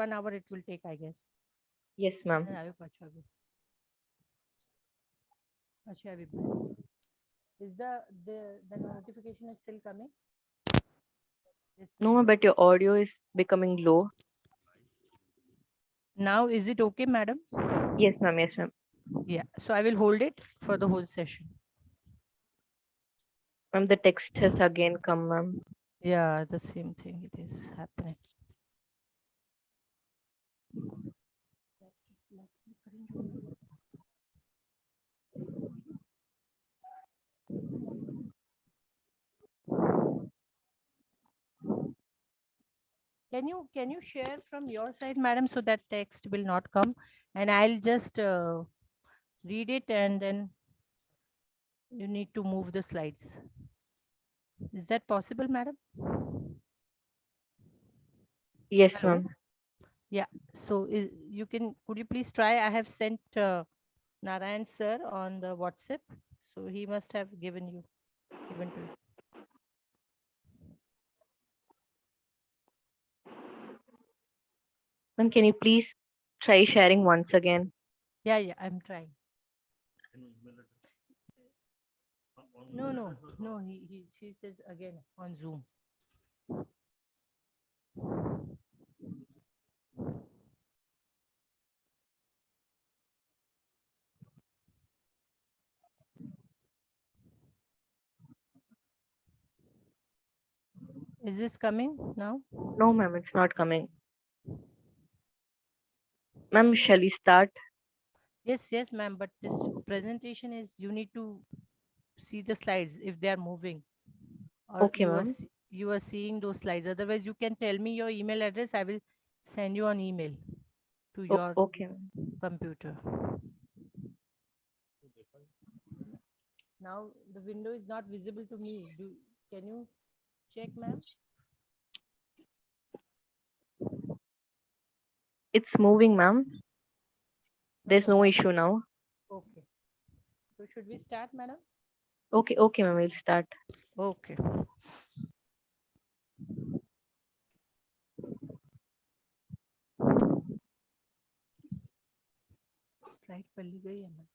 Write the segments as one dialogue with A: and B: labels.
A: 1 hour it will take, I guess.
B: Yes, ma'am.
A: Is the notification is still coming?
B: No, ma'am, but your audio is becoming low.
A: Now is it okay, madam?
B: Yes, ma'am. Yes, ma'am.
A: Yeah, so I will hold it for the whole session.
B: Ma'am, the text has again come, ma'am.
A: Yeah, the same thing it is happening. Can you share from your side, madam, so that text will not come, and I'll just read it, and then you need to move the slides. Is that possible, madam?
B: Yes,
A: Hello?
B: ma'am.
A: Yeah. So you can, could you please try? I have sent Narayan sir on the WhatsApp, so he must have given to you.
B: Ma'am, can you please try sharing once again?
A: Yeah, I'm trying. No. She says again on Zoom. Is this coming now?
B: No, ma'am, it's not coming. Ma'am, shall we start?
A: Yes, ma'am. But this presentation is, you need to see the slides if they are moving, or
B: Okay, ma'am.
A: you are seeing those slides. Otherwise, you can tell me your email address. I will send you an email to your
B: Okay, ma'am.
A: computer. Now the window is not visible to me. Can you check, ma'am?
B: It's moving, ma'am. There's no issue now.
A: Okay. So should we start, madam?
B: Okay, ma'am, we'll start.
A: Okay. Slide पर ली गई है ma'am.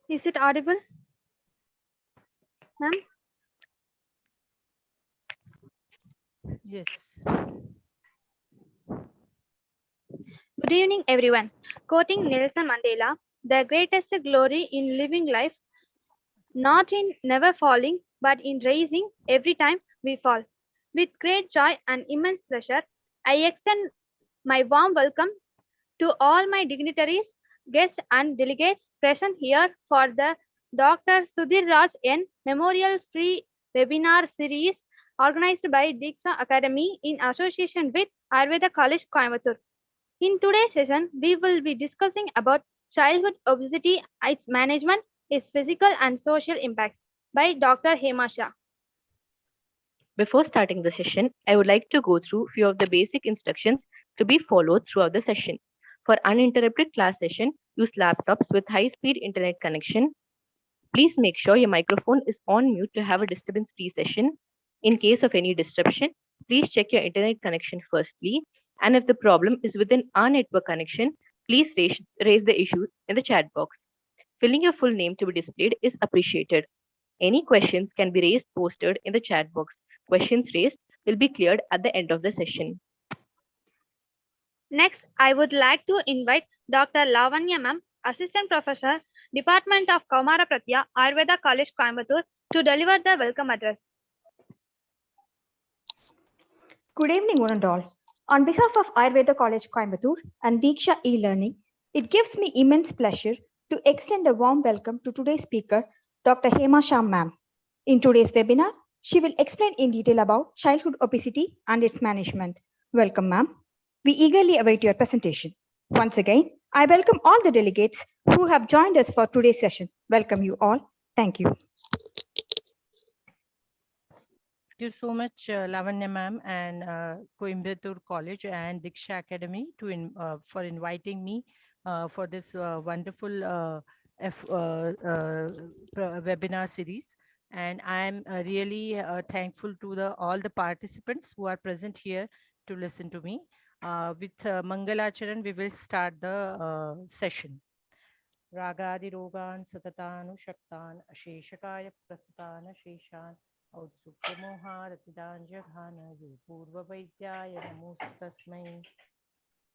C: Is it audible? Ma'am?
A: Yes.
C: Good evening, everyone. Quoting Nelson Mandela, the greatest glory in living life, not in never falling, but in rising every time we fall. With great joy and immense pleasure, I extend my warm welcome to all my dignitaries, guests, and delegates present here for the Dr. Sudhir Raj N. Memorial Free Webinar Series organized by DIKSHA Academy in association with Ayurveda College, Coimbatore. In today's session, we will be discussing about childhood obesity, its management, its physical and social impacts by Dr. Hema Shah.
B: Before starting the session, I would like to go through few of the basic instructions to be followed throughout the session. For uninterrupted class session, use laptops with high-speed internet connection. Please make sure your microphone is on mute to have a disturbance-free session. In case of any disruption, please check your internet connection firstly. And if the problem is within our network connection, please raise the issue in the chat box. Filling your full name to be displayed is appreciated. Any questions can be raised posted in the chat box. Questions raised will be cleared at the end of the session.
C: Next, I would like to invite Dr. Lavanya Ma'am, Assistant Professor, Department of Kaumara Pratya, Ayurveda College, Coimbatore, to deliver the welcome address.
D: Good evening, one and all. On behalf of Ayurveda College, Coimbatore and DIKSHA E-Learning, it gives me immense pleasure to extend a warm welcome to today's speaker, Dr. Hema Shah Ma'am. In today's webinar, she will explain in detail about childhood obesity and its management. Welcome, ma'am. We eagerly await your presentation. Once again, I welcome all the delegates who have joined us for today's session. Welcome you all. Thank you.
A: Thank you so much, Lavanya ma'am and Coimbatore College and DIKSHA Academy for inviting me for this wonderful webinar series. And I'm really thankful to the all the participants who are present here to listen to me. With Mangalacharan, we will start the session. Ragadirogan satatanushaktan asheshakaya prasutan asheshan औत्सुक्यमोहारतिदान जघान पूर्ववैद्याय नमोऽस्मि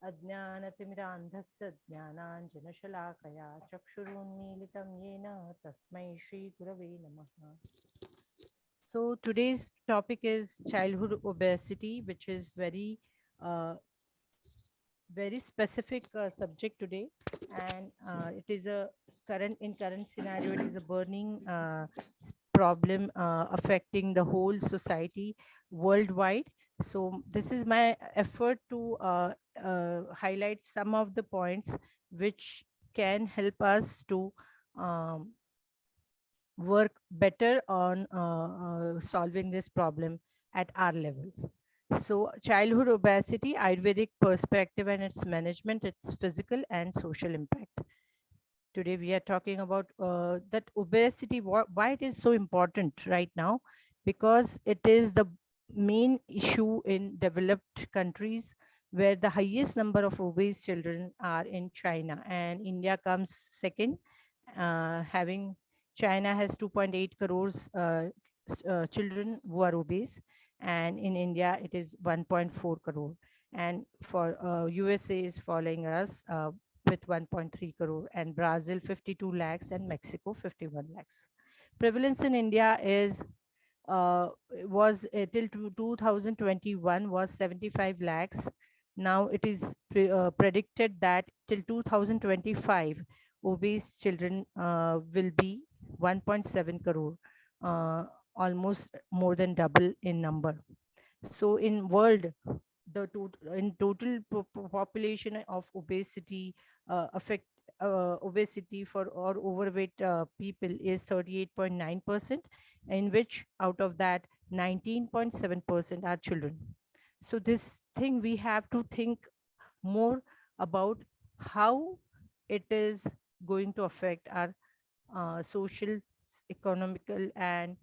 A: अज्ञानतिमिरान्धस्य ज्ञानाञ्जनशलाकया चक्षुरुन्मीलितं येन तस्मै श्रीगुरवे नमः. So today's topic is childhood obesity, which is uh, very specific subject today, and it is a current scenario. It is a burning problem affecting the whole society worldwide. So this is my effort to highlight some of the points which can help us to um, work better on solving this problem at our level. So childhood obesity, Ayurvedic perspective and its management, its physical and social impact. Today we are talking about that obesity, why it is so important right now, because it is the main issue in developed countries, where the highest number of obese children are in China, and India comes second, having China has 2.8 crores children who are obese, and in India it is 1.4 crore, and for USA is following us with 1.3 crore, and Brazil 52 lakhs, and Mexico 51 lakhs. Prevalence in India is was till 2021 was 75 lakhs. Now it is predicted that till 2025 obese children will be 1.7 crore, uh, almost more than double in number. So in world, in total population of obesity, affect obesity for or overweight people is 38.9%, in which out of that 19.7% are children. So this thing we have to think more about how it is going to affect our social, economical, and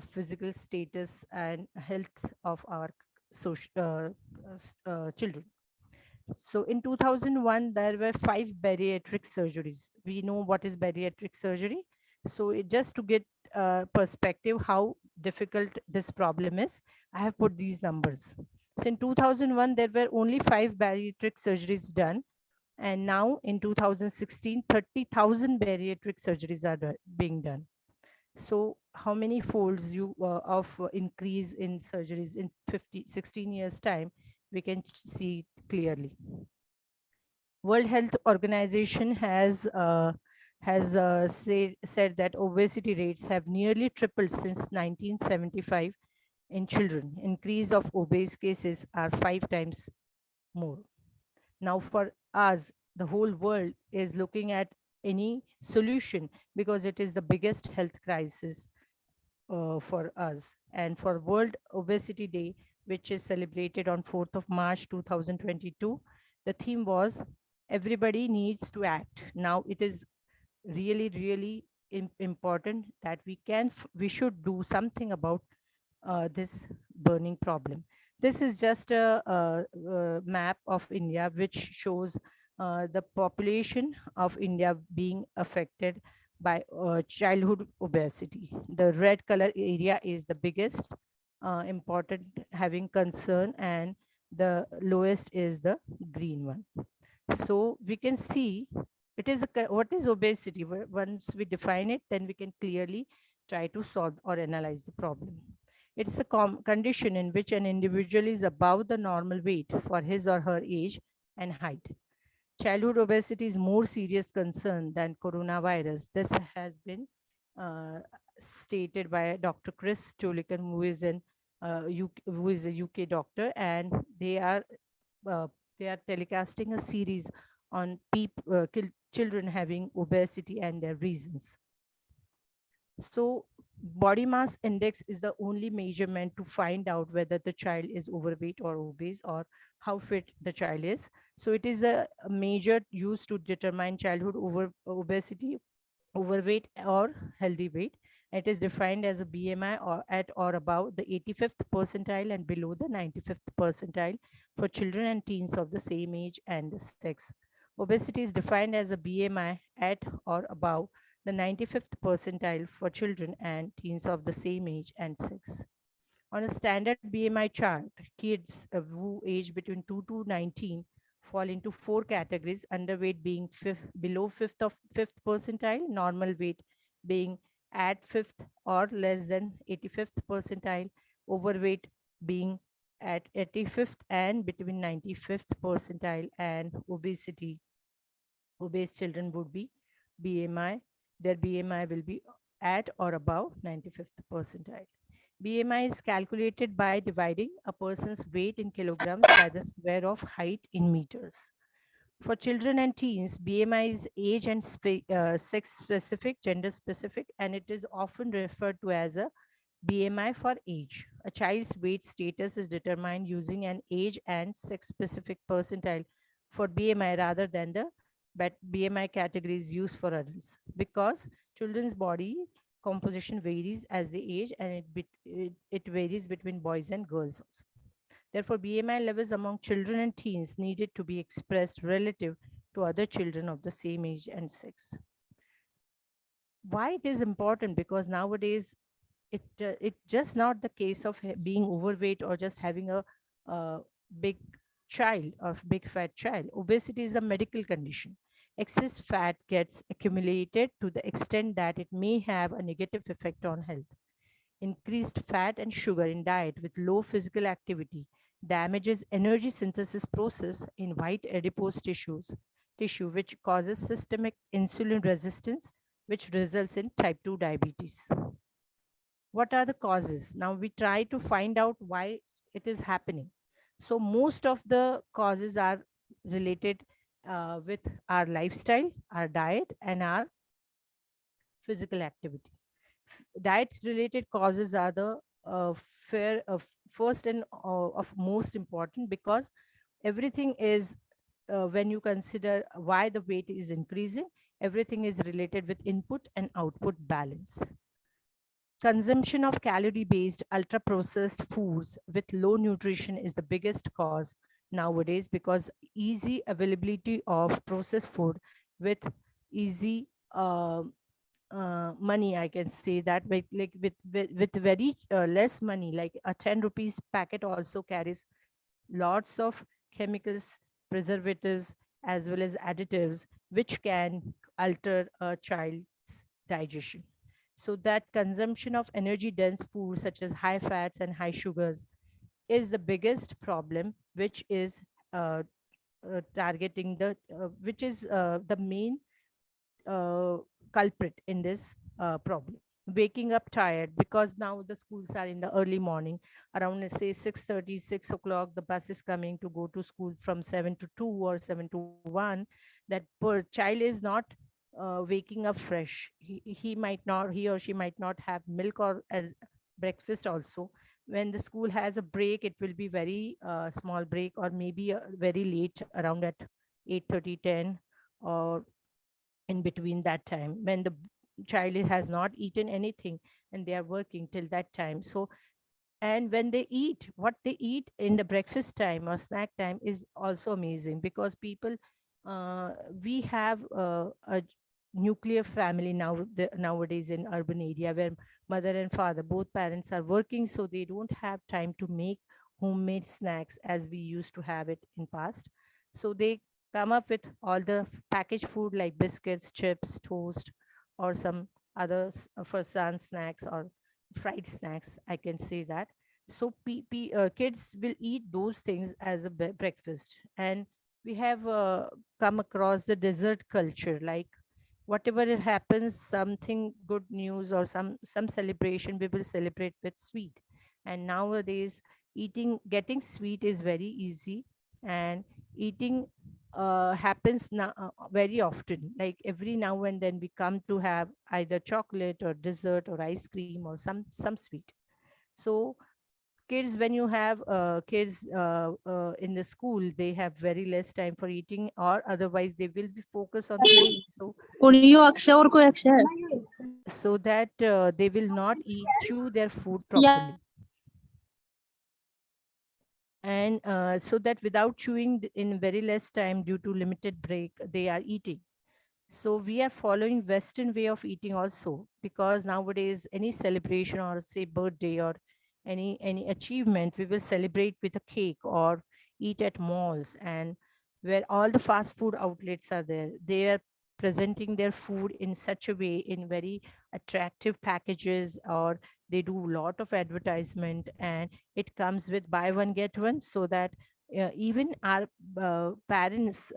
A: physical status and health of our social children. So in 2001, there were 5 bariatric surgeries. We know what is bariatric surgery. So just to get perspective how difficult this problem is, I have put these numbers. So in 2001, there were only 5 bariatric surgeries done. And now in 2016, 30,000 bariatric surgeries are being done. So how many folds you of increase in surgeries in 16 years time, we can see clearly. World Health Organization has said that obesity rates have nearly tripled since 1975 in children. Increase of obese cases are 5 times more. Now for us, the whole world is looking at any solution, because it is the biggest health crisis for us. And for World Obesity Day, which is celebrated on 4th of March 2022, the theme was everybody needs to act. Now it is really important that we should do something about this burning problem. This is just a map of India, which shows the population of India being affected by childhood obesity. The red color area is the biggest important having concern, and the lowest is the green one. So we can see it is what is obesity. Once we define it, then we can clearly try to solve or analyze the problem. It's a condition in which an individual is above the normal weight for his or her age and height. Childhood obesity is more serious concern than coronavirus. This has been uh, stated by Dr. Chris Tolikan, who is a UK doctor, and uh, they are telecasting a series on children having obesity and their reasons. So body mass index is the only measurement to find out whether the child is overweight or obese, or how fit the child is. So it is a measure used to determine childhood obesity overweight or healthy weight. It is defined as a BMI or at or above the 85th percentile and below the 95th percentile for children and teens of the same age and sex. Obesity is defined as a BMI at or above the 95th percentile for children and teens of the same age and sex. On a standard BMI chart, kids who age between 2 to 19 fall into four categories: underweight being below fifth percentile, normal weight being at fifth or less than 85th percentile, overweight being at 85th and between 95th percentile, and obesity. Obese children would be BMI, their BMI will be at or above 95th percentile. BMI is calculated by dividing a person's weight in kilograms by the square of height in meters. For children and teens, BMI is age and sex specific, gender specific, and it is often referred to as a BMI for age. A child's weight status is determined using an age and sex specific percentile for BMI rather than the BMI categories used for adults, because children's body composition varies as they age, and it varies between boys and girls also. Therefore, BMI levels among children and teens needed to be expressed relative to other children of the same age and sex. Why it is important? Because nowadays it just not the case of being overweight or just having a big child or big fat child. Obesity is a medical condition. Excess fat gets accumulated to the extent that it may have a negative effect on health. Increased fat and sugar in diet with low physical activity damages energy synthesis process in white adipose tissue, which causes systemic insulin resistance, which results in type 2 diabetes. What are the causes? Now we try to find out why it is happening. So most of the causes are related with our lifestyle, our diet, and our physical activity. Diet related causes are the fair of first and of most important, because everything is when you consider why the weight is increasing, everything is related with input and output balance. Consumption of calorie based ultra processed foods with low nutrition is the biggest cause nowadays, because easy availability of processed food with easy money, I can say that, with very less money, like a 10 rupees packet also carries lots of chemicals, preservatives, as well as additives, which can alter a child's digestion. So that consumption of energy dense foods such as high fats and high sugars is the biggest problem, which is targeting which is the main uh, culprit in this problem. Waking up tired, because now the schools are in the early morning, around let's say 6:30, 6 o'clock, the bus is coming to go to school from 7 to 2 or 7 to 1. That poor child is not waking up fresh. He might not, he or she might not have milk or as breakfast also. When the school has a break, it will be very small break, or maybe very late, around at 8:30, 10, or in between that time, when the child has not eaten anything and they are working till that time. So, and when they eat, what they eat in the breakfast time or snack time is also amazing, because people we have a nuclear family nowadays in urban area, where mother and father, both parents are working, so they don't have time to make homemade snacks as we used to have it in past. So they come up with all the packaged food like biscuits, chips, toast, or some other for sun snacks or fried snacks, I can say that. So kids will eat those things as a breakfast. And we have come across the dessert culture, like whatever it happens, something good news or some celebration, we will celebrate with sweet. And nowadays, getting sweet is very easy, and eating happens now very often. Like every now and then we come to have either chocolate or dessert or ice cream or some sweet. So kids, when you have kids in the school, they have very less time for eating, or otherwise they will be focused on playing. So
E: उन्हीं अक्षय और कोई अक्षय है
A: so that they will not chew their food
E: या
A: properly, and so that without chewing in very less time due to limited break, they are eating. So we are following Western way of eating also, because nowadays any celebration or say birthday or any achievement, we will celebrate with a cake or eat at malls, and where all the fast food outlets are there, they are presenting their food in such a way, in very attractive packages, or they do a lot of advertisement, and it comes with buy one get one, so that even our parents,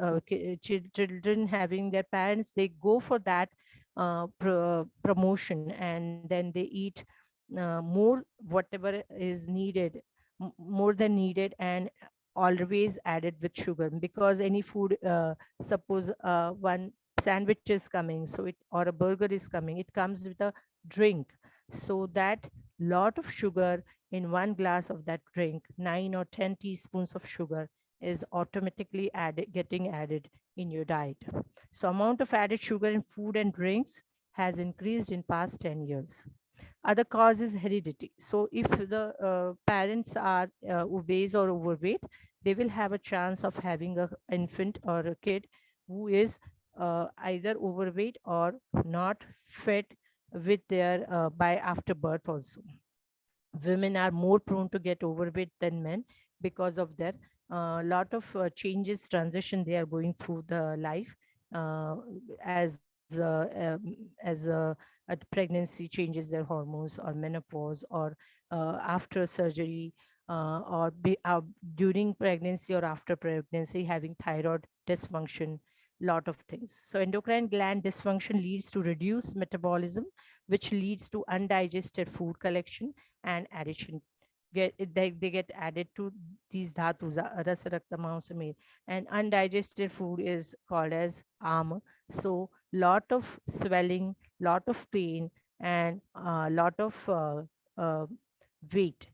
A: children having their parents, they go for that promotion, and then they eat more whatever is needed, more than needed, and always added with sugar, because any food, suppose one sandwich is coming, so it, or a burger is coming, it comes with a drink, so that lot of sugar in one glass of that drink, 9 or 10 teaspoons of sugar is automatically added, getting added in your diet. So amount of added sugar in food and drinks has increased in past 10 years. Other cause is heredity. So if the parents are obese or overweight, they will have a chance of having a infant or a kid who is either overweight or not fit with their by after birth also. Women are more prone to get overweight than men because of their lot of changes, transition they are going through the life, uh, as a pregnancy changes their hormones, or menopause, or after surgery, during pregnancy or after pregnancy, having thyroid dysfunction, lot of things. So endocrine gland dysfunction leads to reduced metabolism, which leads to undigested food collection and addition. They get added to these dhatus, rasa rakta mamsa med, and undigested food is called as ama. So lot of swelling, lot of pain, and lot of uh, weight.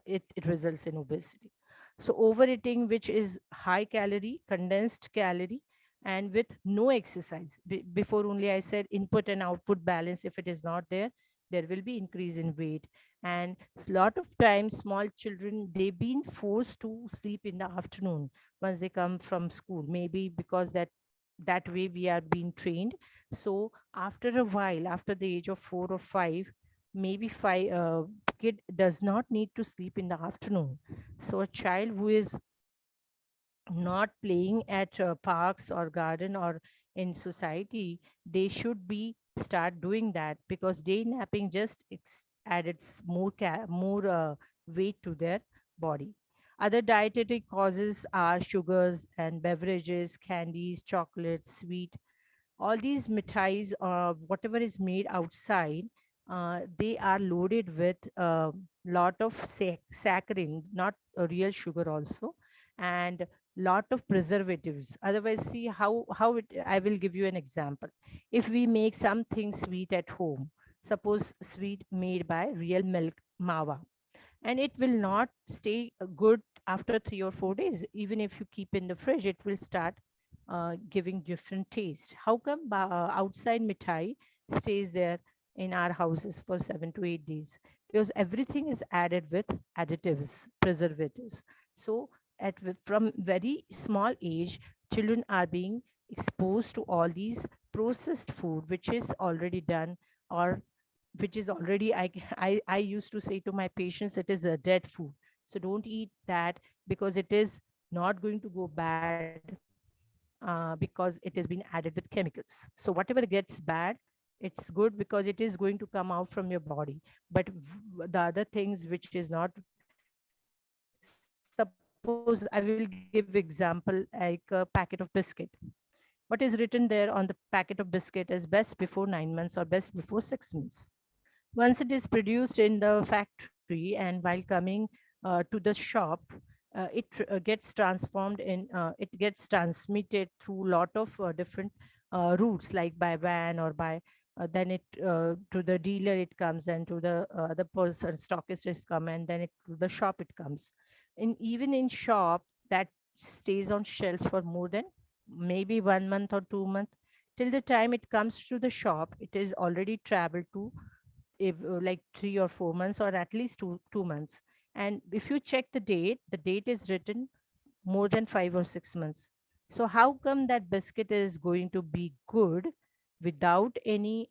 A: It results in obesity. So overeating, which is high calorie, condensed calorie, and with no exercise. Before only I said input and output balance. If it is not there, there will be increase in weight. And a lot of times, small children, they've been forced to sleep in the afternoon once they come from school. Maybe because that way we are being trained. So after a while, after the age of 4 or 5, maybe five, kid does not need to sleep in the afternoon. So a child who is not playing at parks or garden or in society, they should be start doing that, because day napping just added more weight to their body. Other dietary causes are sugars and beverages, candies, chocolates, sweet, all these mithais, whatever is made outside, they are loaded with a lot of saccharin, not a real sugar also, and lot of preservatives. Otherwise, see how it. I will give you an example. If we make something sweet at home, suppose sweet made by real milk mawa, and it will not stay good after 3 or 4 days. Even if you keep in the fridge, it will start giving different taste. How come outside mithai stays there in our houses for 7 to 8 days? Because everything is added with additives, preservatives. So from very small age, children are being exposed to all these processed food, which is already done, or which is already, I used to say to my patients, it is a dead food. So don't eat that, because it is not going to go bad, because it has been added with chemicals. So whatever gets bad, it's good because it is going to come out from your body. But the other things which is not, suppose I will give example like a packet of biscuit. What is written there on the packet of biscuit is best before 9 months or best before 6 months. Once it is produced in the factory, and while coming to the shop, it gets transformed in, it gets transmitted through lot of different routes, like by van or by then it to the dealer it comes, and to the other person stockist is come, and then it to the shop it comes. In even in shop, that stays on shelf for more than maybe 1 month or 2 months. Till the time it comes to the shop, it is already traveled to, if like 3 or 4 months, or at least two months. And if you check the date is written more than 5 or 6 months. So how come that biscuit is going to be good without any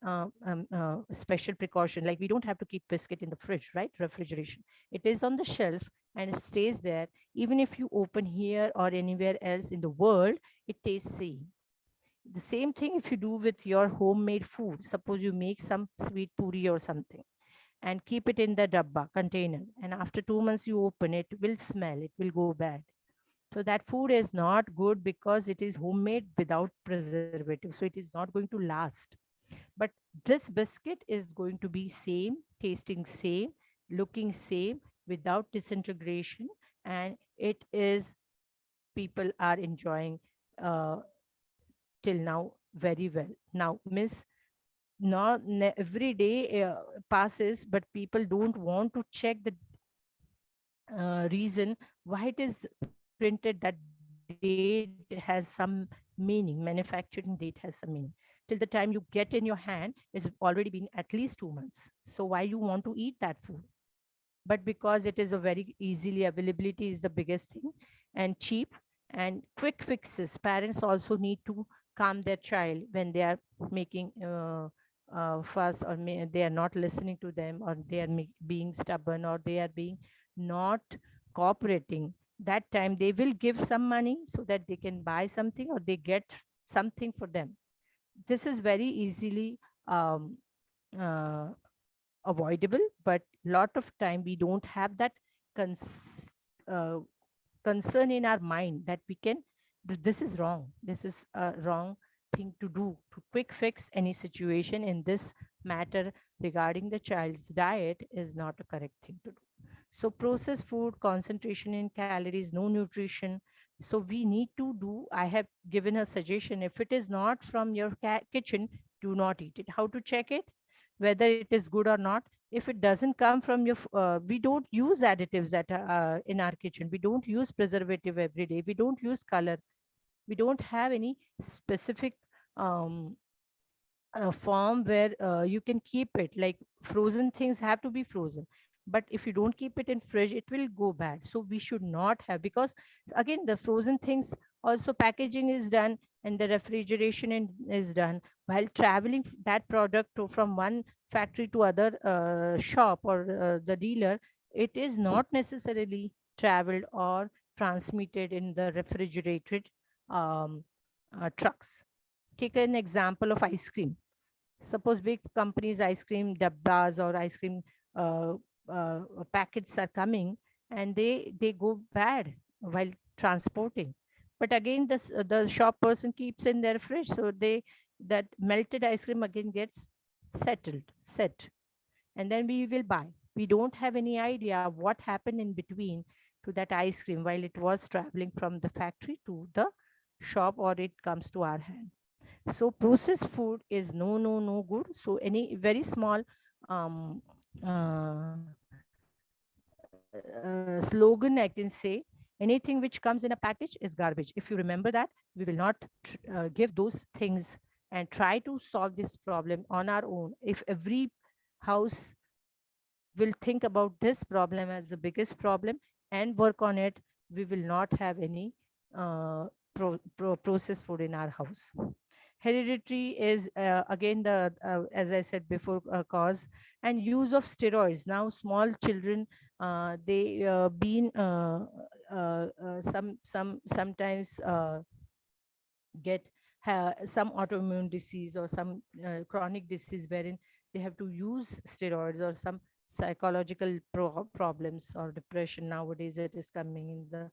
A: special precaution? Like, we don't have to keep biscuit in the fridge, right? Refrigeration. It is on the shelf and it stays there. Even if you open here or anywhere else in the world, it tastes same. The same thing if you do with your homemade food. Suppose you make some sweet puri or something and keep it in the dabba container, and after 2 months you open it, will smell, it will go bad. So that food is not good because it is homemade without preservative. So it is not going to last. But this biscuit is going to be same, tasting same, looking same, without disintegration, and it is, people are enjoying uh, till now very well. Now, miss, not every day passes, but people don't want to check the reason why it is printed that date has some meaning, manufacturing date has some meaning. Till the time you get in your hand is already been at least 2 months. So why you want to eat that food? But because it is a very easily availability is the biggest thing, and cheap and quick fixes. Parents also need to calm their child when they are making fuss, or they are not listening to them, or they are being stubborn, or they are being not cooperating. That time they will give some money so that they can buy something, or they get something for them. This is very easily um, uh, avoidable, but lot of time we don't have that cons- uh, concern in our mind that we can, this is wrong, this is a wrong thing to do, to quick fix any situation in this matter. Regarding the child's diet is not a correct thing to do. So processed food, concentration in calories, no nutrition. So we need to do, I have given a suggestion, if it is not from your kitchen, do not eat it. How to check it whether it is good or not? If it doesn't come from your we don't use additives at in our kitchen, we don't use preservative every day, we don't use color, we don't have any specific um, form where you can keep it. Like, frozen things have to be frozen, but if you don't keep it in fridge, it will go bad. So we should not have, because again, the frozen things also packaging is done, and the refrigeration is done while traveling that product from one factory to other shop or the dealer. It is not necessarily traveled or transmitted in the refrigerated um, trucks. Take an example of ice cream. Suppose big companies ice cream dabbas or ice cream uh, packets are coming, and they go bad while transporting. But again, this the shop person keeps in their fridge, so they, that melted ice cream again gets set, and then we will buy. We don't have any idea what happened in between to that ice cream while it was traveling from the factory to the shop, or it comes to our hand. So processed food is no, no, no good. So any very small um, slogan I can say, anything which comes in a package is garbage. If you remember that, we will not give those things and try to solve this problem on our own. If every house will think about this problem as the biggest problem and work on it, we will not have any processed food in our house. Hereditary is again the as I said before, cause. And use of steroids. Now small children, they been sometimes get some autoimmune disease or some chronic disease wherein they have to use steroids, or some psychological problems or depression. Nowadays it is coming in the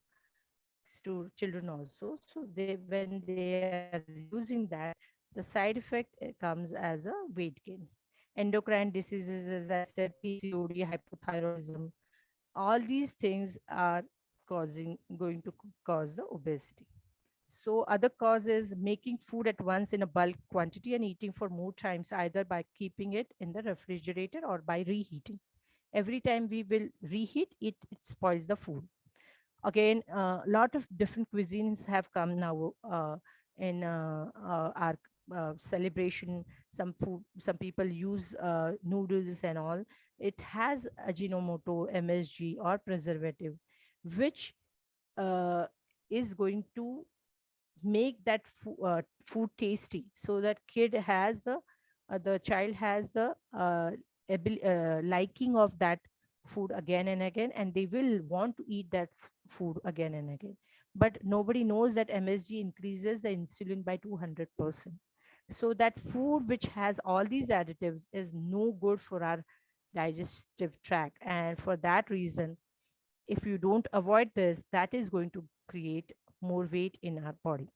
A: children also. So they, when they are using that, the side effect comes as a weight gain. Endocrine diseases, as I said, PCOD, hypothyroidism, all these things are going to cause the obesity. So other cause is making food at once in a bulk quantity and eating for more times, either by keeping it in the refrigerator or by reheating. Every time we will reheat it, it spoils the food. Again, a lot of different cuisines have come now in our celebration. Some people use noodles and all. It has ajinomoto, MSG, or preservative, which uh, is going to make that food tasty, so that kid has the child has the liking of that food again and again, and they will want to eat that food again and again. But nobody knows that MSG increases the insulin by 200%. So that food which has all these additives is no good for our digestive tract, and for that reason, if you don't avoid this, that is going to create more weight in our body.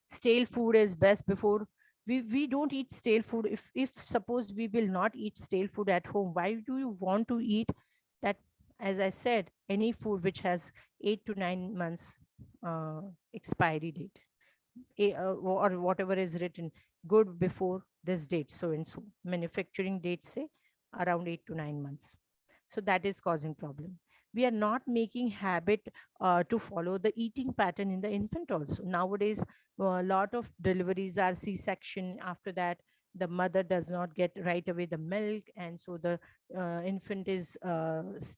A: Stale food is best before we don't eat stale food. If suppose we will not eat stale food at home, why do you want to eat that? As I said, any food which has 8 to 9 months uh, expiry date, or whatever is written, good before this date, so and so manufacturing date, say around 8 to 9 months. So that is causing problem. We are not making habit to follow the eating pattern in the infant also. Nowadays, a lot of deliveries are C-section. After that, the mother does not get right away the milk, and so the infant is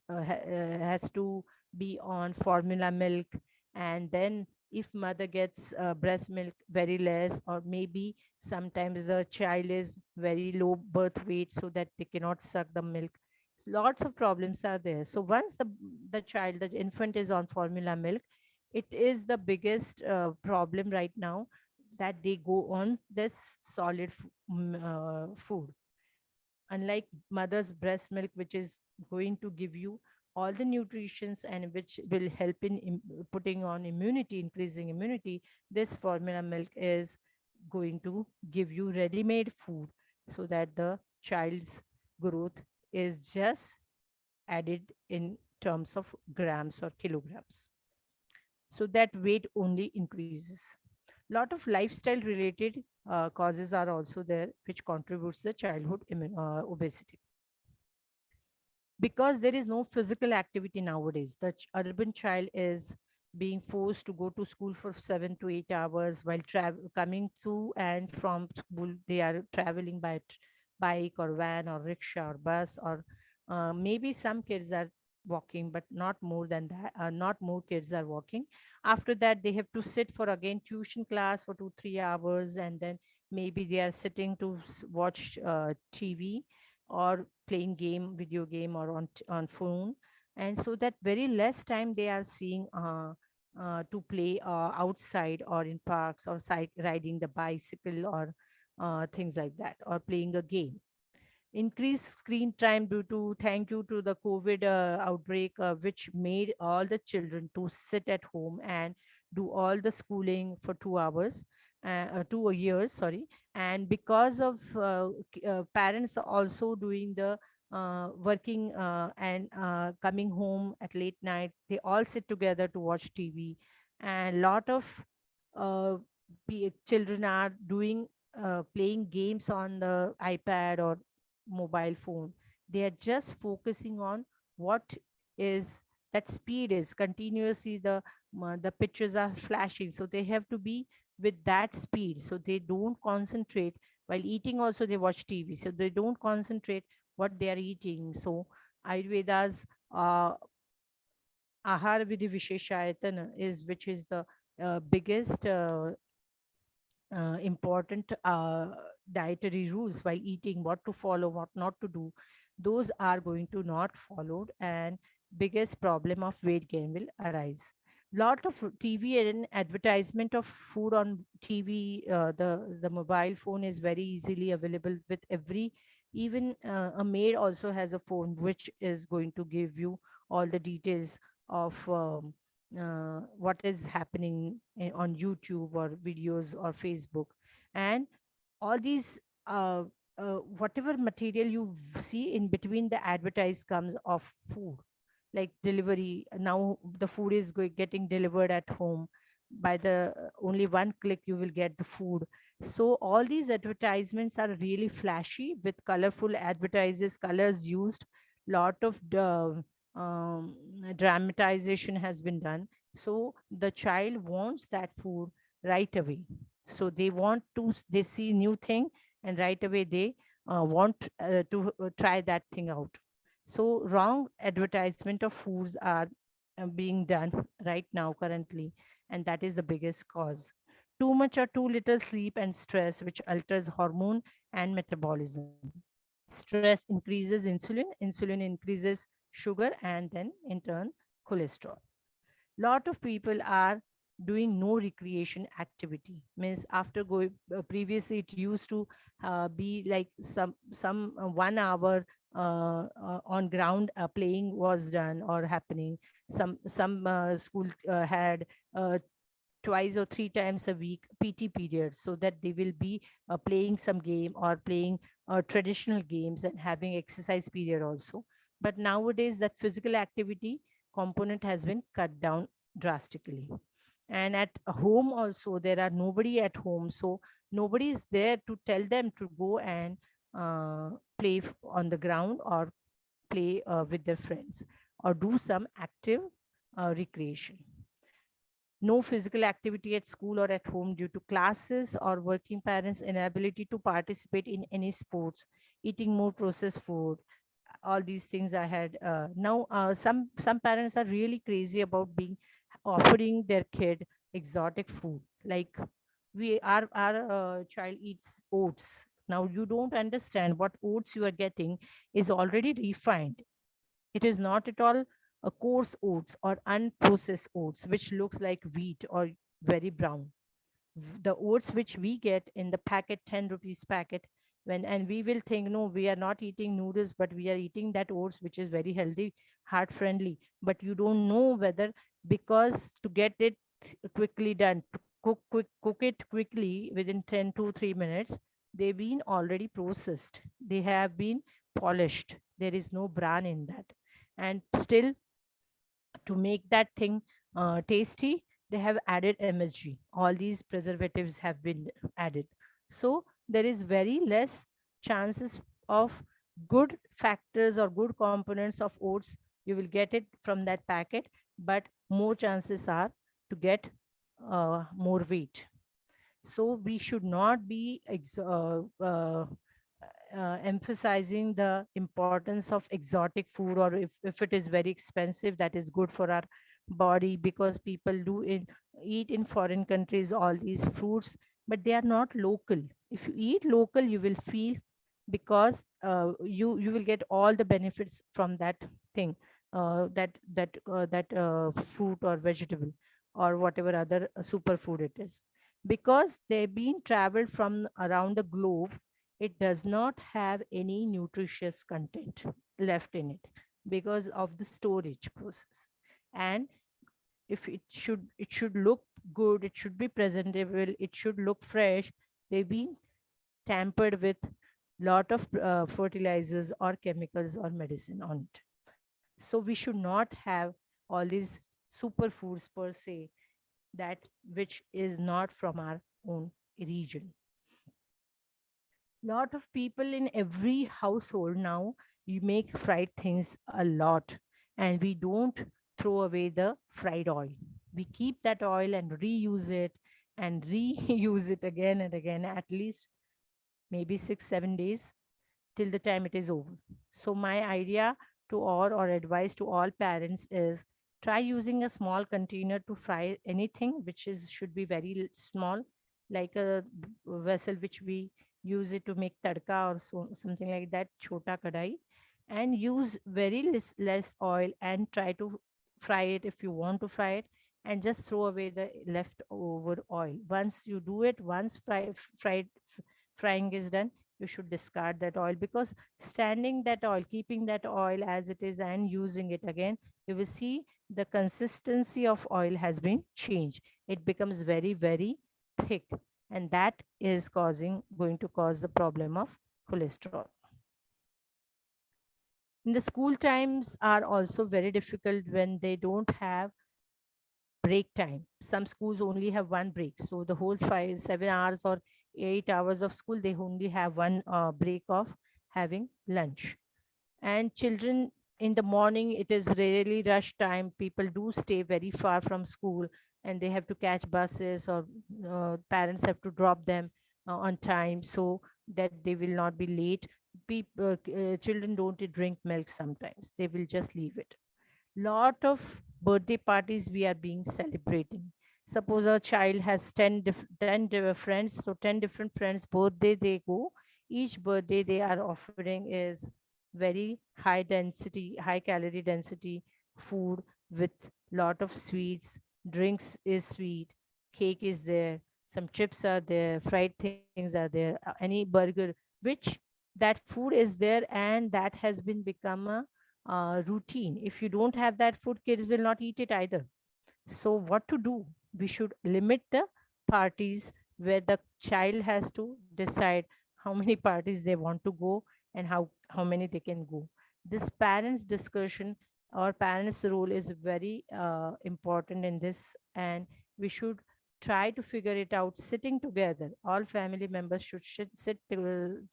A: has to be on formula milk. And then if mother gets breast milk very less, or maybe sometimes the child is very low birth weight, so that they cannot suck the milk. Lots of problems are there. So once the infant is on formula milk, it is the biggest problem right now, that they go on this solid food. Unlike mother's breast milk, which is going to give you all the nutritions and which will help in putting on immunity, increasing immunity, this formula milk is going to give you ready-made food, so that the child's growth is just added in terms of grams or kilograms, so that weight only increases. Lot of lifestyle related causes are also there, which contributes the childhood obesity. Because there is no physical activity nowadays, the urban child is being forced to go to school for 7 to 8 hours, while coming to and from school they are traveling by bike or van or rickshaw or bus, or maybe some kids are walking, but not more than that. Not more kids are walking. After that, they have to sit for again tuition class for 2 3 hours, and then maybe they are sitting to watch TV, or playing video game, or on phone. And so that very less time they are seeing to play outside, or in parks, or riding the bicycle, or things like that, or playing a game. Increased screen time due to, thank you to the COVID outbreak, which made all the children to sit at home and do all the schooling for 2 hours, 2 years, sorry. And because of parents are also doing the working and coming home at late night, they all sit together to watch TV. And lot of uh, children are doing playing games on the iPad or mobile phone. They are just focusing on what is that speed is continuously, the pictures are flashing, so they have to be with that speed, so they don't concentrate. While eating also they watch TV, so they don't concentrate what they are eating. So Ayurveda's ahar vidhi visheshayatana is, which is the biggest important dietary rules while eating, what to follow, what not to do, those are going to not followed, and biggest problem of weight gain will arise. Lot of TV and advertisement of food on TV, the mobile phone is very easily available with every, even a maid also has a phone which is going to give you all the details of what is happening on YouTube or videos or Facebook. And all these whatever material you see in between the advertise comes of food, like delivery. Now the food is getting delivered at home. by the only one click you will get the food. So all these advertisements are really flashy with colorful advertises, colors used, lot of the dramatization has been done. So the child wants that food right away. So they want to they see new thing, and right away they want to try that thing out. So wrong advertisement of foods are being done right now currently, and that is the biggest cause. Too much or too little sleep and stress, which alters hormone and metabolism. Stress increases insulin increases sugar, and then in turn cholesterol. Lot of people are doing no recreation activity, means after going previously it used to be like some 1 hour on ground playing was done or happening. Some school had twice or three times a week PT period, so that they will be playing some game or playing traditional games and having exercise period also. But nowadays that physical activity component has been cut down drastically. And at home also there are nobody at home, so nobody is there to tell them to go and play on the ground or play with their friends or do some active recreation. No physical activity at school or at home due to classes or working parents' inability to participate in any sports, eating more processed food. All these things I had. Now, some parents are really crazy about being offering their kid exotic food. Like our child eats oats. Now you don't understand what oats you are getting is already refined. It is not at all a coarse oats or unprocessed oats, which looks like wheat or very brown. The oats which we get in the packet, 10 rupees packet, when and we will think, no, we are not eating noodles, but we are eating that oats, which is very healthy, heart friendly. But you don't know whether, because to get it quickly done, to cook it quickly within 10 to 3 minutes, they've been already processed. They have been polished. There is no bran in that. And still, to make that thing tasty, they have added MSG. All these preservatives have been added. So there is very less chances of good factors or good components of oats. You will get it from that packet, but more chances are to get more weight. So we should not be emphasizing the importance of exotic food, or if it is very expensive, that is good for our body, because people do eat in foreign countries all these fruits, but they are not local. If you eat local, you will feel, because you will get all the benefits from that thing, that fruit or vegetable or whatever other superfood it is, because they've been traveled from around the globe. It does not have any nutritious content left in it because of the storage process. And if it should look good, it should be presentable, it should look fresh, they've been tampered with lot of fertilizers or chemicals or medicine on it. So we should not have all these superfoods per se, that which is not from our own region. Lot of people in every household now, you make fried things a lot, and we don't throw away the fried oil. We keep that oil and reuse it and reuse it again and again, at least maybe 6 7 days, till the time it is over. So my idea to all, or advice to all parents, is try using a small container to fry anything which is should be very small, like a vessel which we use it to make tadka or something like that, chota kadai, and use very less oil and try to fry it if you want to fry it, and just throw away the leftover oil. Once you do it, once frying is done, you should discard that oil, because standing that oil, keeping that oil as it is and using it again, you will see the consistency of oil has been changed. It becomes very, very thick, and that is going to cause the problem of cholesterol. In the school times are also very difficult when they don't have break time. Some schools only have one break, so the whole 5 7 hours or 8 hours of school, they only have one break of having lunch. And children, in the morning it is really rush time, people do stay very far from school, and they have to catch buses, or parents have to drop them on time, so that they will not be late. Children don't drink milk, sometimes they will just leave it. Lot of birthday parties we are being celebrating. Suppose a child has 10 friends, so 10 different friends birthday they go. Each birthday they are offering is very high calorie density food, with lot of sweets. Drinks is sweet, cake is there, some chips are there, fried things are there, any burger, which that food is there, and that has been become a routine. If you don't have that food, kids will not eat it either. So what to do? We should limit the parties, where the child has to decide how many parties they want to go, and how many they can go. This parents discussion or parents role is very important in this, and we should try to figure it out sitting together. All family members should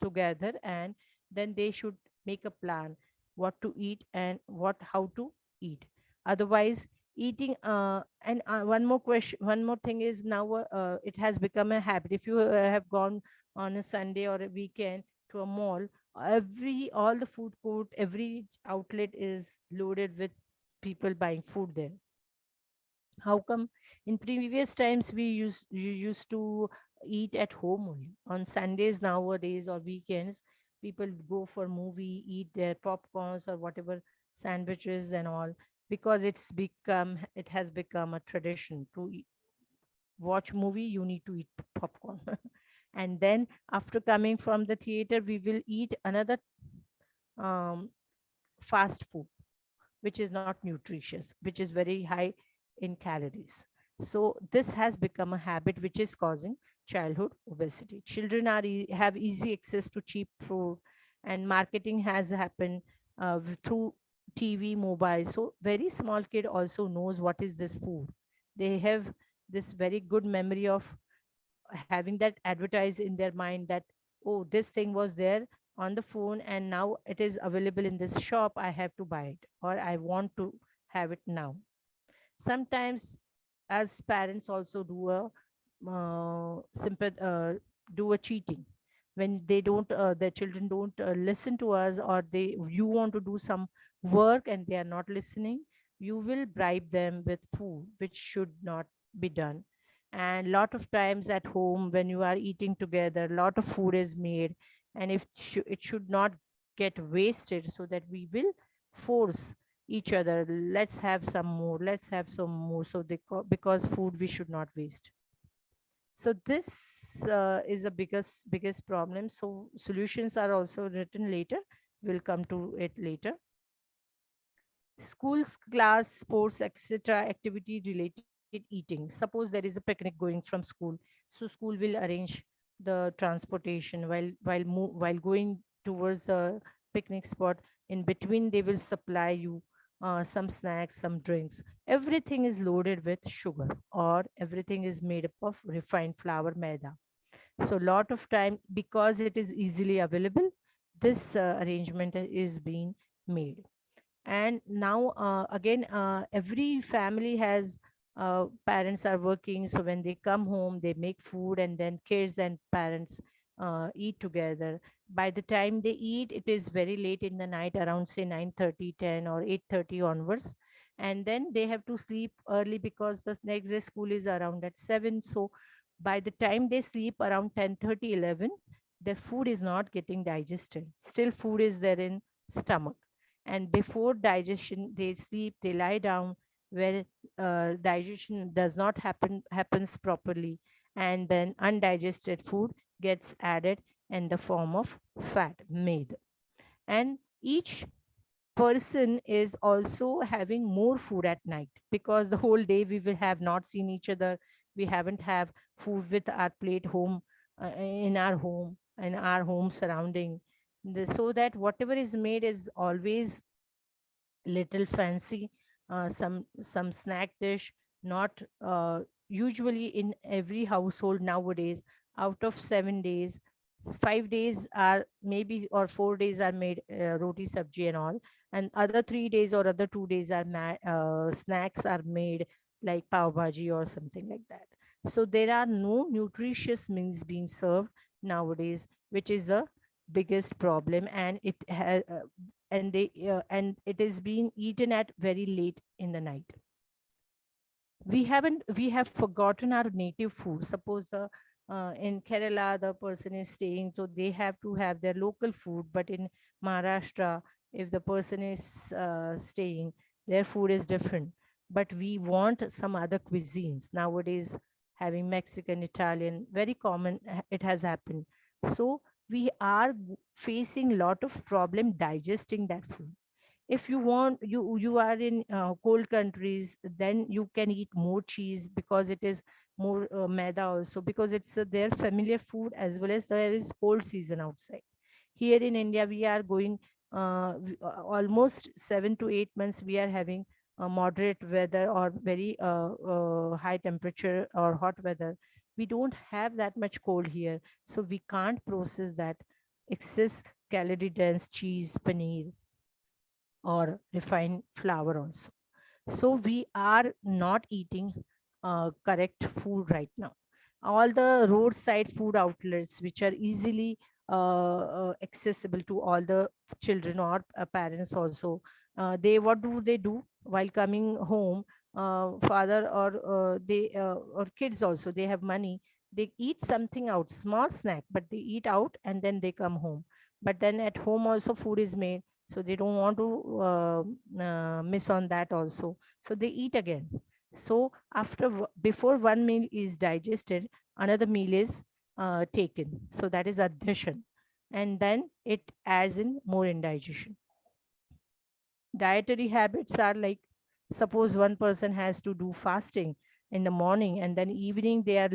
A: together, and then they should make a plan what to eat and what how to eat. Otherwise, eating and one more question, one more thing is, now it has become a habit. If you have gone on a Sunday or a weekend to a mall, all the food court, every outlet is loaded with people buying food there. How come in previous times you used to eat at home only? On Sundays nowadays or weekends, people go for movie, eat their popcorns or whatever, sandwiches and all, because it has become a tradition to watch movie, you need to eat popcorn. And then after coming from the theater, we will eat another um, fast food, which is not nutritious, which is very high in calories. So this has become a habit which is causing childhood obesity. Children have easy access to cheap food, and marketing has happened through TV, mobile. So very small kid also knows what is this food. They have this very good memory of having that advertised in their mind, that oh, this thing was there on the phone and now it is available in this shop, I have to buy it, or I want to have it now. Sometimes as parents also do a simple do a cheating. When they don't their children don't listen to us, or they you want to do some work and they are not listening, you will bribe them with food which should not be done. And lot of times at home, when you are eating together, lot of food is made, and if it should not get wasted, so that we will force each other, let's have some more, let's have some more, so because food we should not waste. So this is a biggest problem. So solutions are also written later, we'll come to it later. Schools, class, sports, etc. activity related eating. Suppose there is a picnic going from school, so school will arrange the transportation while going towards the picnic spot. In between, they will supply you some snacks, some drinks. Everything is loaded with sugar, or everything is made up of refined flour, maida. So lot of time, because it is easily available, this arrangement is being made. And now again, every family has parents are working, so when they come home they make food, and then kids and parents eat together. By the time they eat, it is very late in the night, around say 9:30, 10, or 8:30 onwards, and then they have to sleep early because the next day school is around at 7. So by the time they sleep around 10:30, 11, their food is not getting digested, still food is there in stomach. And before digestion, they sleep, they lie down, where digestion does not happens properly, and then undigested food gets added in the form of fat made. And each person is also having more food at night, because the whole day we will have not seen each other, we haven't have food with our plate home, in our home surrounding. So that whatever is made is always little fancy, some snack dish, not usually in every household nowadays. Out of 7 days, 5 days are maybe, or 4 days are made roti sabji and all, and other 3 days or other 2 days are snacks are made, like pav bhaji or something like that. So there are no nutritious meals being served nowadays, which is the biggest problem. And it is being eaten at very late in the night. We have forgotten our native food. Suppose in Kerala the person is staying, so they have to have their local food. But in Maharashtra, if the person is staying, their food is different. But we want some other cuisines nowadays, having Mexican, Italian, very common. It has happened. So we are facing a lot of problem digesting that food. If you want, you are in cold countries, then you can eat more cheese, because it is more maida also, because it's their familiar food, as well as there is cold season outside. Here in India, we are going almost 7 to 8 months we are having moderate weather, or very high temperature or hot weather. We don't have that much cold here, so we can't process that excess calorie dense cheese, paneer, or refined flour also. So we are not eating correct food right now. All the roadside food outlets, which are easily accessible to all the children or parents also, they, what do they do while coming home? Father or or kids also, they have money, they eat something out, small snack, but they eat out and then they come home. But then at home also food is made, so they don't want to miss on that also, so they eat again. So before one meal is digested, another meal is taken, so that is addition, and then it adds in more indigestion. Dietary habits are like, suppose one person has to do fasting in the morning, and then evening they are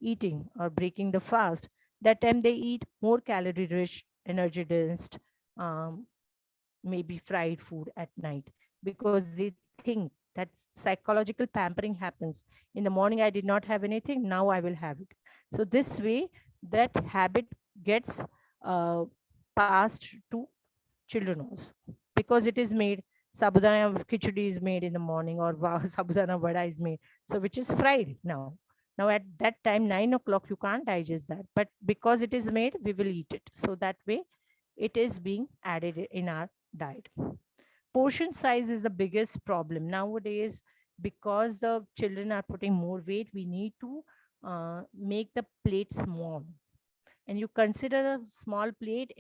A: eating or breaking the fast. That time they eat more calorie rich, energy dense, um, maybe fried food at night, because they think that psychological pampering happens. In the morning I did not have anything, now I will have it. So this way, that habit gets uh, passed to children also, because it is made, sabudana khichdi is made in the morning, or sabudana vada is made, so which is fried now. Now at that time 9 o'clock you can't digest that, but because it is made, we will eat it. So that way it is being added in our diet. Portion size is the biggest problem nowadays, because the children are putting more weight. We need to make the plate small, and you consider a small plate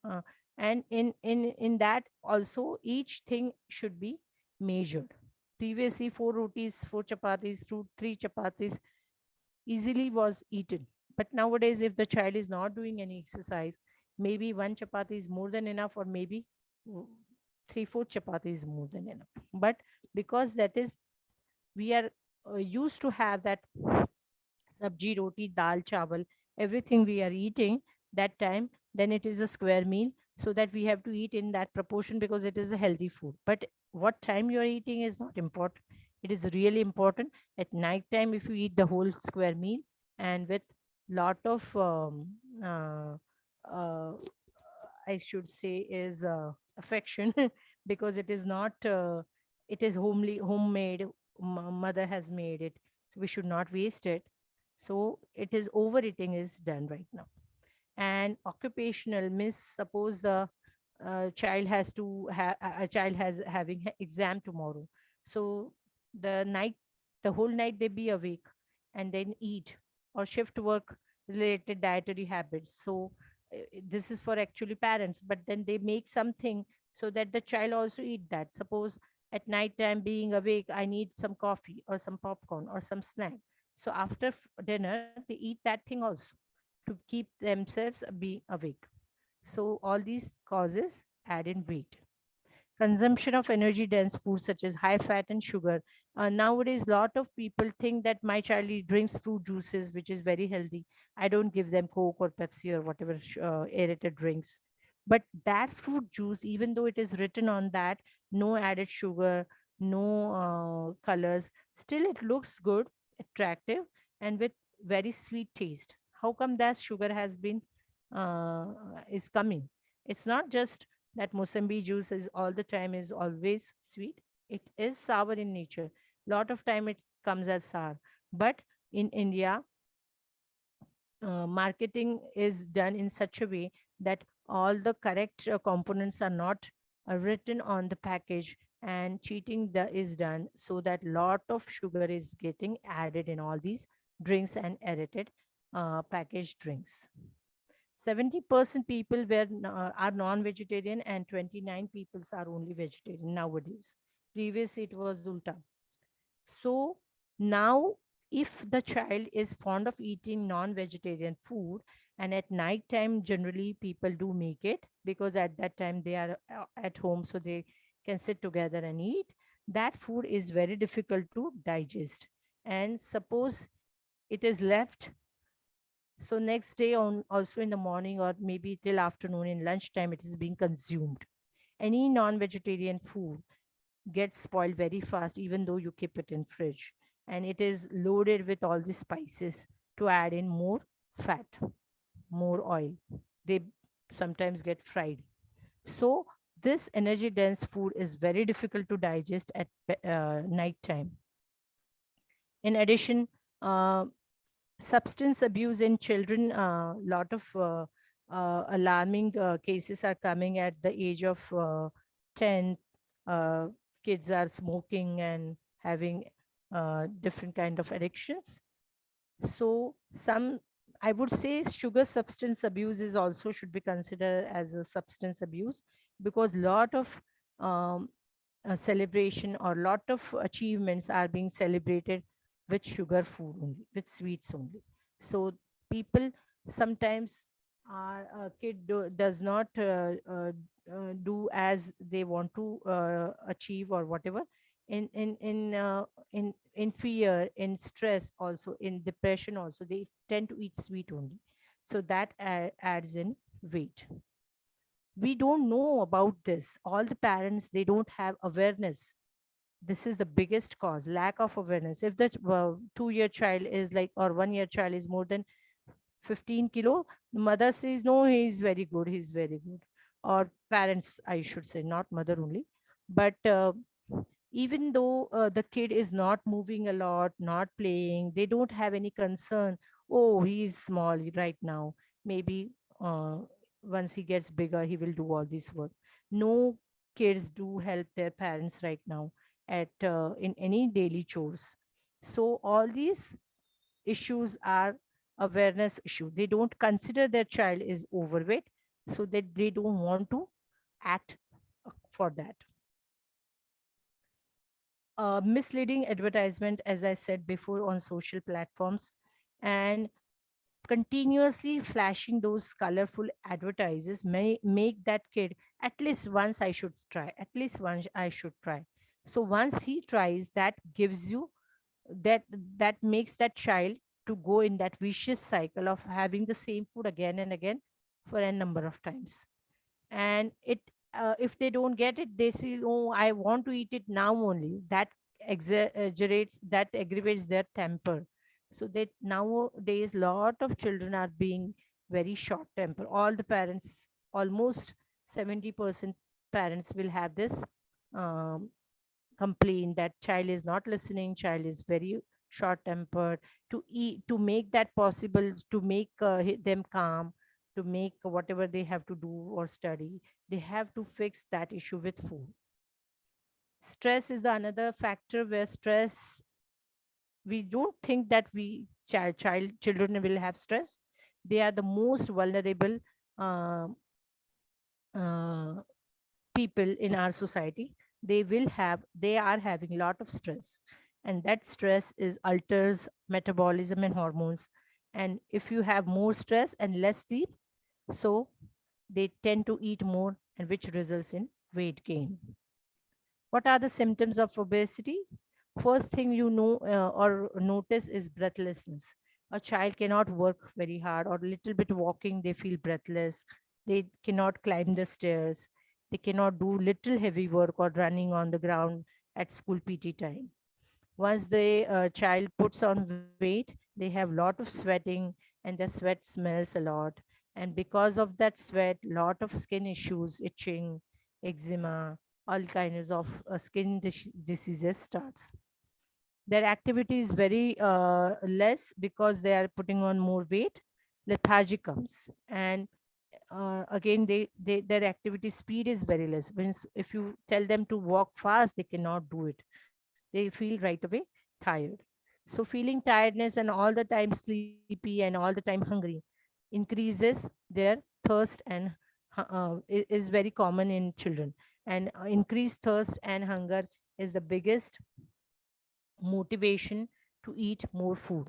A: uh, and in that also each thing should be measured. Previously 4 rotis, 4 chapatis, 3 chapatis easily was eaten. But nowadays, if the child is not doing any exercise, maybe one chapati is more than enough, or maybe mm, 3/4 chapati is more than enough. But because that is, we are used to have that sabji, roti, dal, chawal, everything we are eating that time, then it is a square meal. So that we have to eat in that proportion, because it is a healthy food. But what time you are eating is not important. It is really important at night time, if you eat the whole square meal, and with lot of uh, I should say is affection, because it is not it is homemade, mother has made it, so we should not waste it. So it is overeating is done right now. And occupational means, suppose the child has to have, a child has having exam tomorrow, so the night, the whole night they be awake and then eat, or shift work related dietary habits. So this is for actually parents, but then they make something so that the child also eat that. Suppose at night time being awake, I need some coffee or some popcorn or some snack, so after dinner they eat that thing also, to keep themselves being awake. So all these causes add in weight. Consumption of energy dense foods such as high fat and sugar. Nowadays, lot of people think that my child drinks fruit juices, which is very healthy. I don't give them Coke or Pepsi or whatever aerated drinks. But that fruit juice, even though it is written on that, no added sugar, no colors. Still, it looks good, attractive, and with very sweet taste. How come that sugar has been uh, is coming? It's not just that Mosambি juice is all the time is always sweet. It is sour in nature. Lot of time it comes as sour, but in India, marketing is done in such a way that all the correct components are not written on the package, and cheating is done so that lot of sugar is getting added in all these drinks and aerated packaged drinks. 70% people are non-vegetarian and 29 people are only vegetarian nowadays. Previously it was ulta. So now, if the child is fond of eating non-vegetarian food, and at night time, generally people do make it because at that time they are at home, so they can sit together and eat. That food is very difficult to digest, and suppose it is left, so next day on, also in the morning or maybe till afternoon in lunchtime, it is being consumed. Any non-vegetarian food gets spoiled very fast even though you keep it in fridge, and it is loaded with all the spices to add in more fat, more oil. They sometimes get fried. So this energy dense food is very difficult to digest at night time. In addition, uh, substance abuse in children, a lot of alarming cases are coming at the age of 10. uh, Kids are smoking and having different kind of addictions. So some, I would say sugar substance abuse is also should be considered as a substance abuse, because lot of um, celebration or lot of achievements are being celebrated with sugar food only, with sweets only. So people sometimes, our kid does not do as they want to achieve or whatever, in fear, in stress, also in depression also, they tend to eat sweet only. So that adds in weight. We don't know about this. All the parents, they don't have awareness. This is the biggest cause, lack of awareness. If the 2-year child is like, or 1-year child is more than 15 kilo, the mother says no, he's very good, he's very good. Or parents, I should say, not mother only. But even though the kid is not moving a lot, not playing, they don't have any concern. Oh, he's small right now, maybe uh, once he gets bigger he will do all this work. No kids do help their parents right now at in any daily chores. So all these issues are awareness issue. They don't consider their child is overweight, so that they don't want to act for that. Misleading advertisement, as I said before, on social platforms, and continuously flashing those colorful advertises may make that kid, at least once I should try, at least once I should try. So once he tries, that gives you that, that makes that child to go in that vicious cycle of having the same food again and again for a number of times. And it, if they don't get it, they say, oh, I want to eat it now only. That exaggerates, that aggravates their temper. So that nowadays lot of children are being very short temper. All the parents, almost 70% parents will have this um, complaint that child is not listening, child is very short tempered. To eat, to make that possible, to make them calm, to make whatever they have to do or study, they have to fix that issue with food. Stress is another factor where stress, we don't think that we children will have stress. They are the most vulnerable uh, uh, people in our society. They are having a lot of stress, and that stress is alters metabolism and hormones. And if you have more stress and less sleep, so they tend to eat more, and which results in weight gain. What are the symptoms of obesity? First thing you know or notice is breathlessness. A child cannot work very hard, or little bit walking, they feel breathless. They cannot climb the stairs. They cannot do little heavy work or running on the ground. at school PT time. Once the child puts on weight, they have lot of sweating, and the sweat smells a lot. And because of that sweat, lot of skin issues, itching, eczema, all kinds of diseases starts. Their activity is very less because they are putting on more weight. Lethargy comes, and again their activity speed is very less. If you tell them to walk fast, they cannot do it. They feel right away tired. So feeling tiredness and all the time sleepy and all the time hungry increases their thirst, and is very common in children. And increased thirst and hunger is the biggest motivation to eat more food.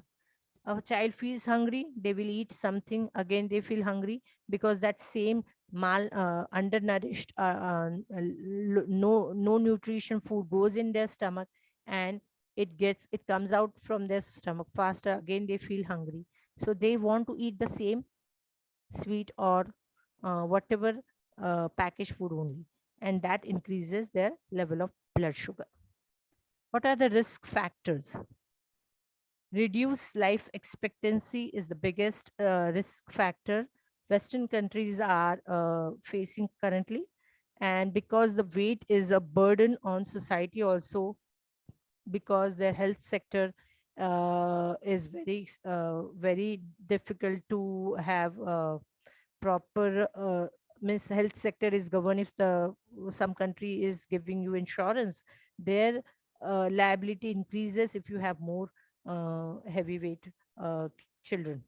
A: A child feels hungry, they will eat something, again they feel hungry, because that same undernourished, no nutrition food goes in their stomach, and it comes out from their stomach faster, again they feel hungry. So they want to eat the same sweet or whatever packaged food only, and that increases their level of blood sugar. What are the risk factors? Reduced life expectancy is the biggest risk factor Western countries are facing currently. And because the weight is a burden on society, also because their health sector is very difficult to have proper means health sector is governed. If the some country is giving you insurance, their liability increases if you have more heavyweight children,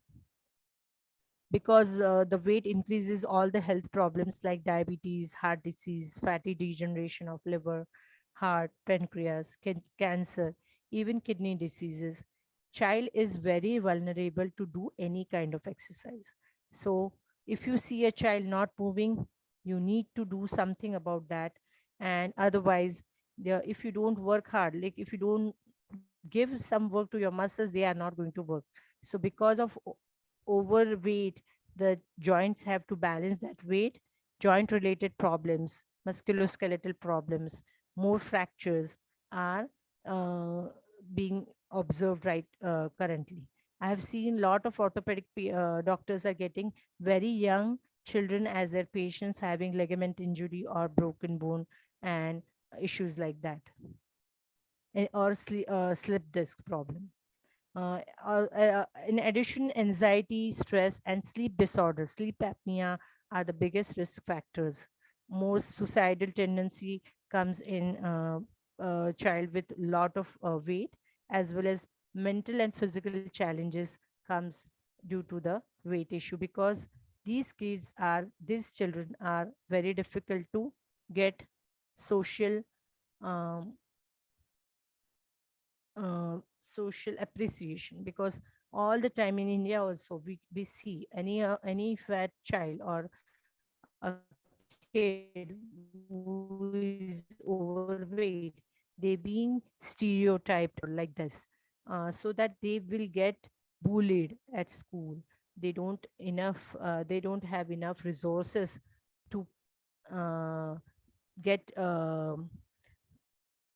A: because the weight increases all the health problems like diabetes, heart disease, fatty degeneration of liver, heart, pancreas, cancer, even kidney diseases. Child is very vulnerable to do any kind of exercise. So if you see a child not moving, you need to do something about that. And otherwise, if you don't work hard, like if you don't give some work to your muscles, they are not going to work. So because of overweight, the joints have to balance that weight. Joint related problems, musculoskeletal problems, more fractures are uh, being observed right currently. I have seen lot of orthopedic doctors are getting very young children as their patients, having ligament injury or broken bone and issues like that, or slip disc problem. In addition, anxiety, stress, and sleep disorders, sleep apnea, are the biggest risk factors. More suicidal tendency comes in child with lot of weight, as well as mental and physical challenges comes due to the weight issue, because these children are very difficult to get social um, uh, social appreciation, because all the time in India also we see any fat child or a kid who is overweight, they being stereotyped like this, so that they will get bullied at school. They don't they don't have enough resources to uh, get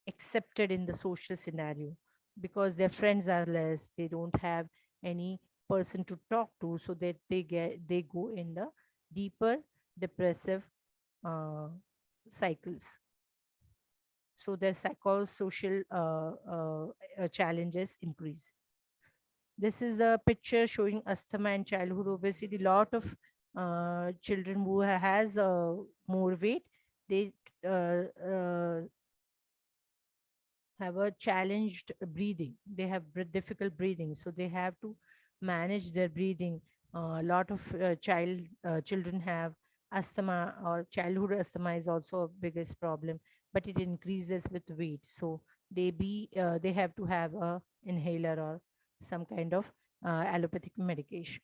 A: accepted in the social scenario, because their friends are less, they don't have any person to talk to, so that they go in the deeper depressive uh, cycles. So their psychosocial challenges increase. This is a picture showing asthma and childhood obesity. Lot of children who has more weight, they uh, uh, have a challenged breathing. They have difficult breathing, so they have to manage their breathing. A lot of children have asthma, or childhood asthma is also a biggest problem, but it increases with weight. So they have to have a inhaler or some kind of allopathic medication.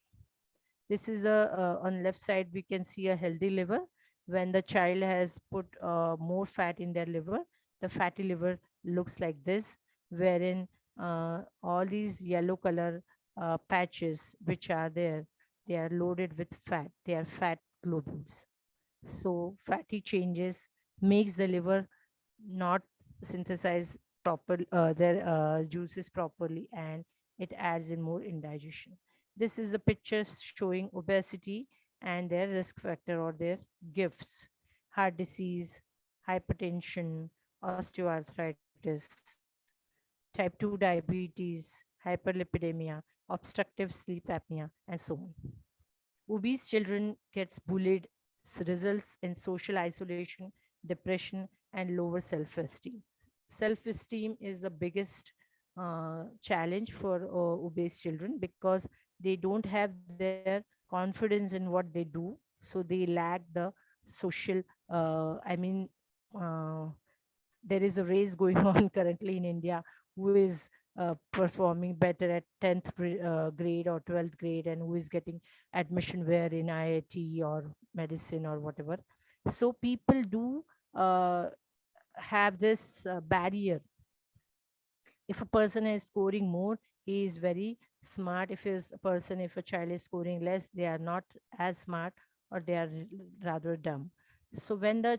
A: This is on left side we can see a healthy liver. When the child has put more fat in their liver, the fatty liver looks like this, wherein all these yellow color patches which are there, they are loaded with fat. They are fat globules. So fatty changes makes the liver not synthesize their juices properly, and it adds in more indigestion. This is the picture showing obesity and their risk factor or their gifts: heart disease, hypertension, osteoarthritis, type 2 diabetes, hyperlipidemia, obstructive sleep apnea, and so on. Obese children gets bullied, results in social isolation, depression, and lower self-esteem. Self-esteem is the biggest challenge for obese children, because they don't have their confidence in what they do, so they lack the social. I mean, uh, there is a race going on currently in India, who is performing better at 10th grade or 12th grade, and who is getting admission where in IIT or medicine or whatever. So people do uh, have this barrier. If a person is scoring more, he is very smart. If is a person, if a child is scoring less, they are not as smart, or they are rather dumb. So when the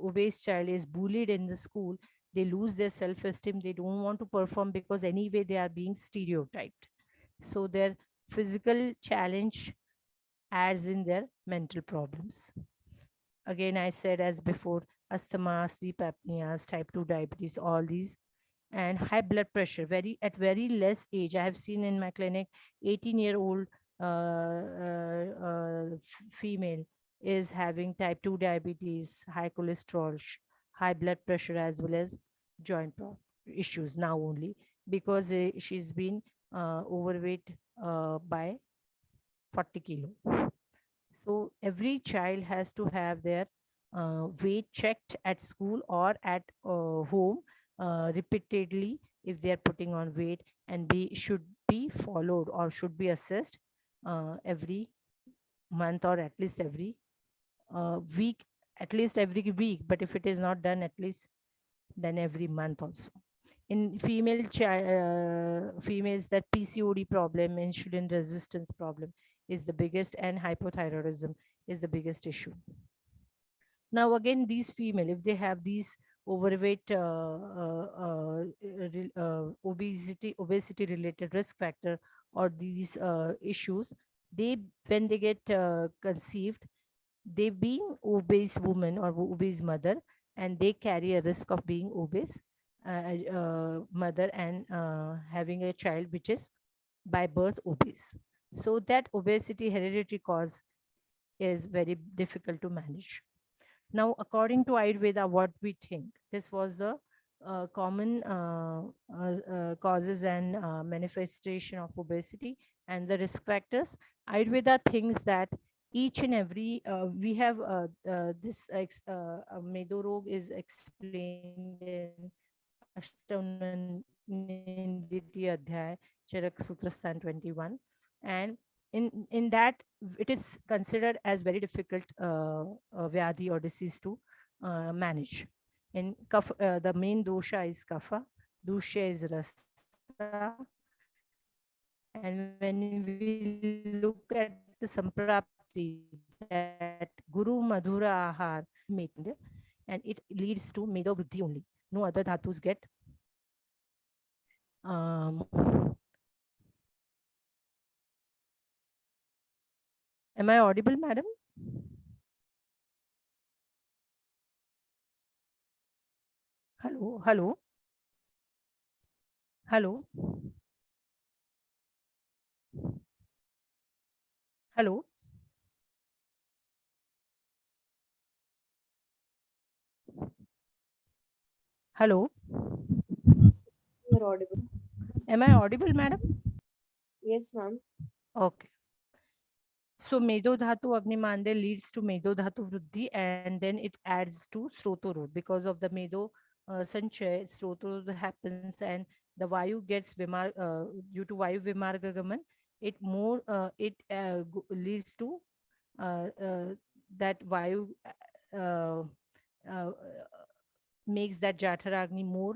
A: obese child is bullied in the school, they lose their self-esteem. They don't want to perform, because anyway they are being stereotyped. So their physical challenge adds in their mental problems. Again, I said as before, asthma, sleep apneas, type 2 diabetes, all these, and high blood pressure at very less age. I have seen in my clinic 18-year-old female is having type 2 diabetes, high cholesterol, high blood pressure, as well as issues now only, because she's been overweight by 40 kilo. So every child has to have their weight checked at school or at home repeatedly if they are putting on weight, and be should be followed or should be assessed every month, or at least every week, at least every week. But if it is not done, at least then every month also. In females, that PCOD problem, insulin resistance problem, is the biggest, and hypothyroidism is the biggest issue. Now again, these female, if they have these overweight obesity related risk factor, or these issues, they when they get conceived, they being obese woman or obese mother, and they carry a risk of being obese mother, and having a child which is by birth obese. So that obesity hereditary cause is very difficult to manage. Now, according to Ayurveda, what we think, this was the common causes and manifestation of obesity and the risk factors. Ayurveda thinks that each and every we have Medo Rog is explained in Ashtaunanditi Adhyay, Charak Sutra Stan 21, and in that it is considered as very difficult vyadhi or disease to manage. In kapha, the main dosha is kapha, dusha is rasa, and when we look at the samprapti, that guru madhura ahar, that means guru madhura ahar, and it leads to medo vruddhi only. No other dhatus get um, am I audible, madam? Hello, hello, hello, hello. Hello.
B: You're audible.
A: Am I audible, madam?
B: Yes, ma'am.
A: Okay. So Medo Dhatu Agnimande leads to Medo Dhatu Vruddhi, and then it adds to Srotorod. Because of the Medo Sanchay, Srotorod happens, and the Vayu gets due to Vayu Vimargagaman, it more leads to that Vayu uh, uh, makes that Jatharagni more,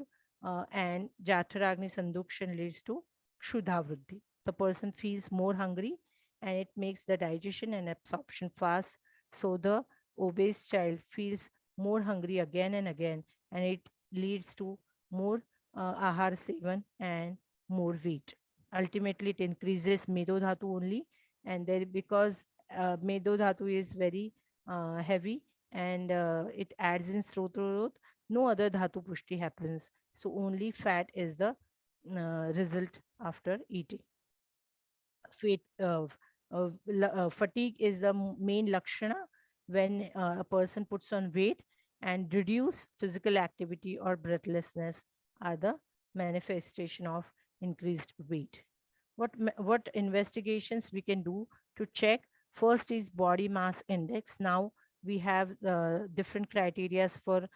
A: and Jatharagni Sandukshan leads to Shuddha Vruddhi. The person feels more hungry, and it makes the digestion and absorption fast. So the obese child feels more hungry again and again, and it leads to more ahar sevan and more weight. Ultimately, it increases medo dhatu only, and there because medo dhatu is very heavy, and it adds in srotrot, no other dhatu pushti happens. So only fat is the result after eating. Fat, fatigue is the main lakshana when a person puts on weight, and reduce physical activity or breathlessness are the manifestation of increased weight. What investigations we can do to check? First is body mass index. Now we have different criterias for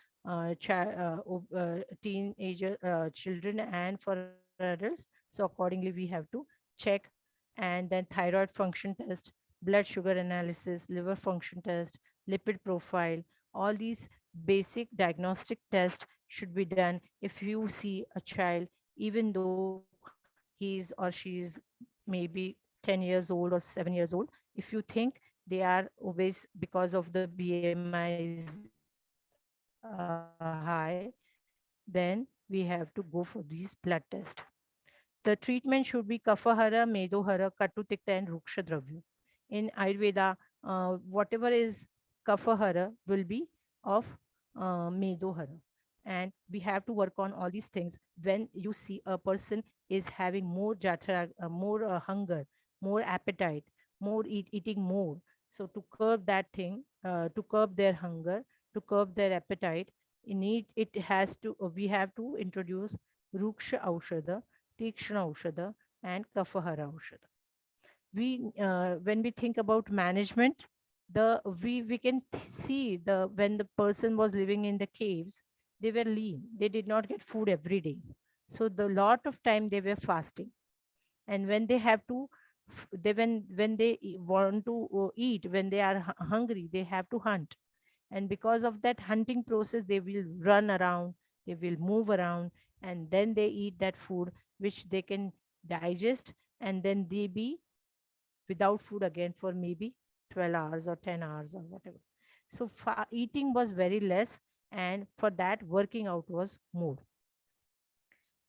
A: teenager children and for adults. So accordingly we have to check. And then thyroid function test, blood sugar analysis, liver function test, lipid profile. All these basic diagnostic tests should be done if you see a child, even though he's or she's maybe 10 years old or 7 years old. If you think they are obese because of the BMI is high, then we have to go for these blood tests. The treatment should be Kafahara, Medohara, Katutikta, and Ruksha Dravya. In Ayurveda, whatever is Kafahara will be of Medohara. And we have to work on all these things when you see a person is having more more hunger, more appetite, eating more. So to curb that thing, to curb their hunger, to curb their appetite, it has to we have to introduce Ruksha Aushadha, Tikshna Aushadha, and Kafahara Aushadha. When we think about management, we can see the when the person was living in the caves, they were lean, they did not get food every day, so the lot of time they were fasting. And when they have to they when they want to eat, when they are hungry, they have to hunt. And because of that hunting process, they will run around, they will move around, and then they eat that food which they can digest, and then they be without food again for maybe 12 hours or 10 hours or whatever. So eating was very less, and for that working out was more.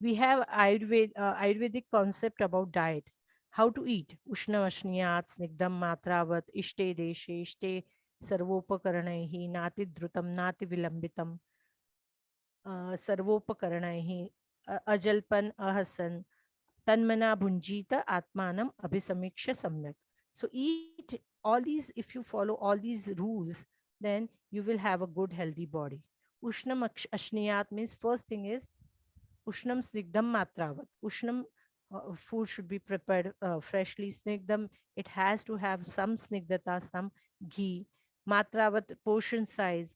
A: We have Ayurvedic concept about diet, how to eat. Ushna Vashniyat, Snigdam Matravat, Ishte Deshe, Ishte Sarvopakaranahi, Nati Drutam, Nati Vilambitam, Sarvopakaranahi, Ajalpan, Ahasan, Tanmana Bhunjita Atmanam Abhisamiksha Samyak. So eat all these, if you follow all these rules, then you will have a good healthy body. Ushnam Ashniyat means first thing is Ushnam Snigdam Matravat. Ushnam food should be prepared freshly. Snigdam, it has to have some snigdata, some ghee. Matravat, portion size.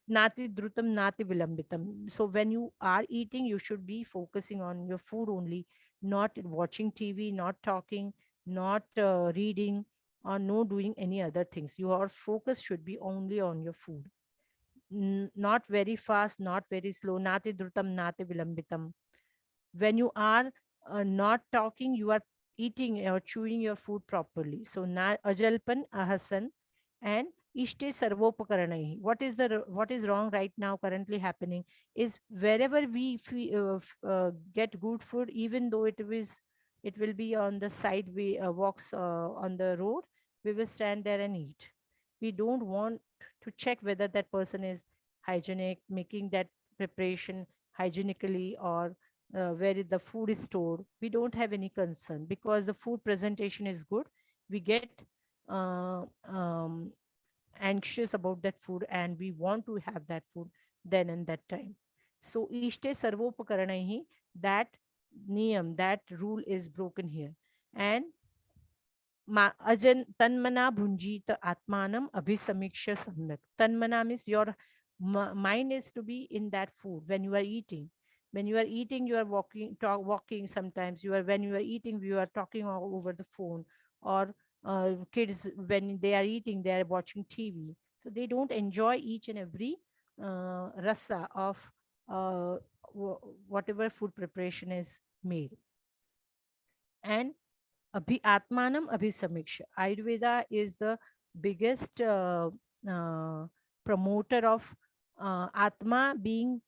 A: Nati drutam, nati vilambitam. So when you are eating, you should be focusing on your food only, not watching TV, not talking, not reading, or no doing any other things. Your focus should be only on your food. Not very fast, not very slow. Nati drutam, nati vilambitam. When you are not talking, you are eating or chewing your food properly. So ajalpan, ahasan, and ishte sarvopakaranahi. What is wrong right now currently happening is wherever we get good food, even though it will be on the side, we walks on the road, we will stand there and eat. We don't want to check whether that person is hygienic, making that preparation hygienically, or where the food is stored. We don't have any concern because the food presentation is good. We get uh, um, anxious about that food, and we want to have that food then and that time. So ishte sarvopakaranahi, that niyam, that rule is broken here. And ajan tanmana bhunjita atmanam abhisamiksha samyak. Tanmana means your mind is to be in that food when you are eating. When you are eating, you are walking. Sometimes you are when you are eating, you are talking over the phone, or kids when they are eating, they are watching TV. So they don't enjoy each and every rasa of uh, whatever food preparation is made. And Atmanam Abhisamiksha. Ayurveda is the biggest promoter of Atma being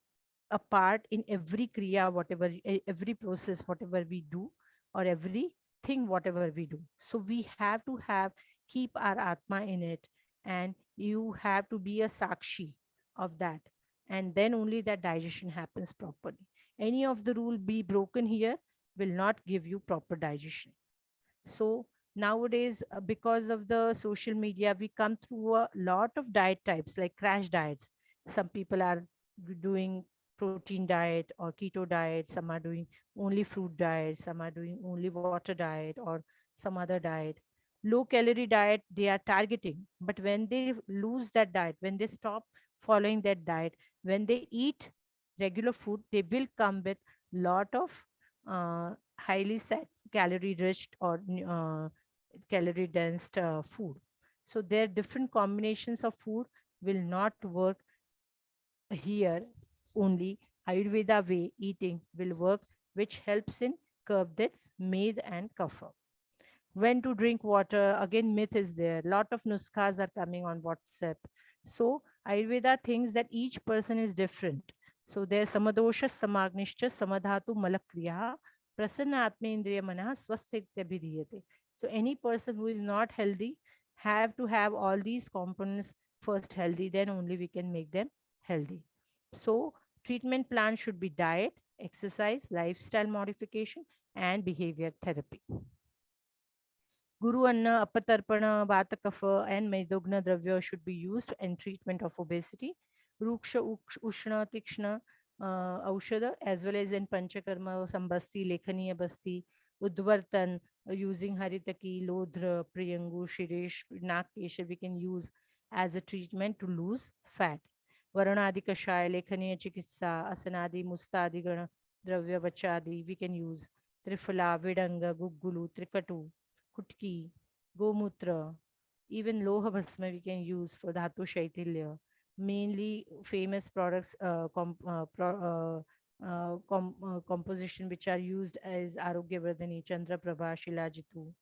A: a part in every kriya, whatever, every process, whatever we do, or every thing, whatever we do. So we have to have, keep our Atma in it, and you have to be a sakshi of that. And then only that digestion happens properly. Any of the rule be broken here will not give you proper digestion. So nowadays, because of the social media, we come through a lot of diet types like crash diets. Some people are doing protein diet or keto diet. Some are doing only fruit diet. Some are doing only water diet or some other diet. Low calorie diet they are targeting. But when they lose that diet, when they stop following that diet, when they eat regular food, they will come with lot of highly calorie rich or calorie dense food. So their different combinations of food will not work here. Only Ayurveda way eating will work, which helps in curb this made and kapha. When to drink water, again myth is there. Lot of nuskhas are coming on WhatsApp. So Ayurveda thinks that each person is different. So there samadosha samagnishcha samadhatu malakriya prasanna atmendriya manah swasthitya. So any person who is not healthy have to have all these components first healthy, then only we can make them healthy. So treatment plan should be diet, exercise, lifestyle modification, and behavior therapy. Guru Anna, Apatarpana, Vatakafa, and Medogna Dravya should be used in treatment of obesity. Ruksha, Ushna, Tikshna, Aushada, as well as in Panchakarma, Sambasti, Lekhaniya Basti, Udvartan, using Haritaki, Lodhra, Priyangu, Shirish, Nakesha, we can use as a treatment to lose fat. Varanadi Kashaya, Lekhaniya Chikitsa, Asanadi, Mustadi, Gana, Dravya Bachadi, we can use. Trifala, Vidanga, Guggulu, Trikatu, Kutki, Gomutra, even Loha Bhasma we can use for Dhatu Shaitilya. Mainly famous products, composition which are used as Arogya Vardhani, Chandra Prabha, Shilajitu.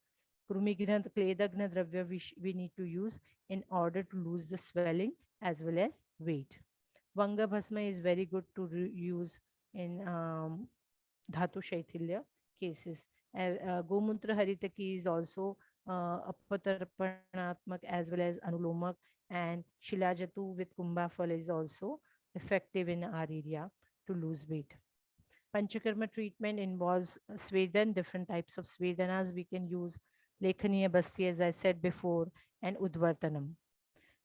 A: Krumigna, Kledagna Dravya we need to use in order to lose the swelling as well as weight. Vanga Bhasma is very good to use in Dhatu Shaithilya cases. Gomutra Haritaki is also Apatarpanatmak as well as Anulomak, and Shilajatu with Kumbhafal is also effective in our area to lose weight. Panchakarma treatment involves Svedan, different types of Svedanas we can use, Lekhaniya Basti as I said before, and Udvartanam.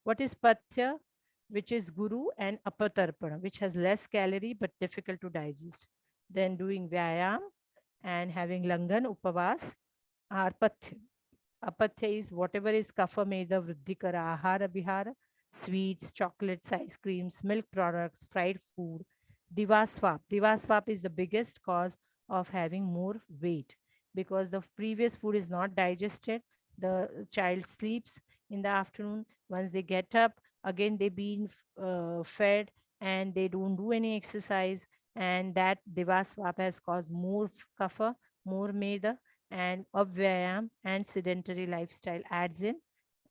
A: What is Pathya? Which is Guru, and Apatarpana, which has less calorie but difficult to digest. Then doing Vyayam and having Langan, Upavas are Pathya. Apatya is whatever is kapha meda vriddhikara ahara bihara, sweets, chocolates, ice creams, milk products, fried food. Divaswap. Divaswap is the biggest cause of having more weight because the previous food is not digested. The child sleeps in the afternoon. Once they get up, again they been fed and they don't do any exercise. And that divaswap has caused more kapha, more meda, and Avyayam and sedentary lifestyle adds in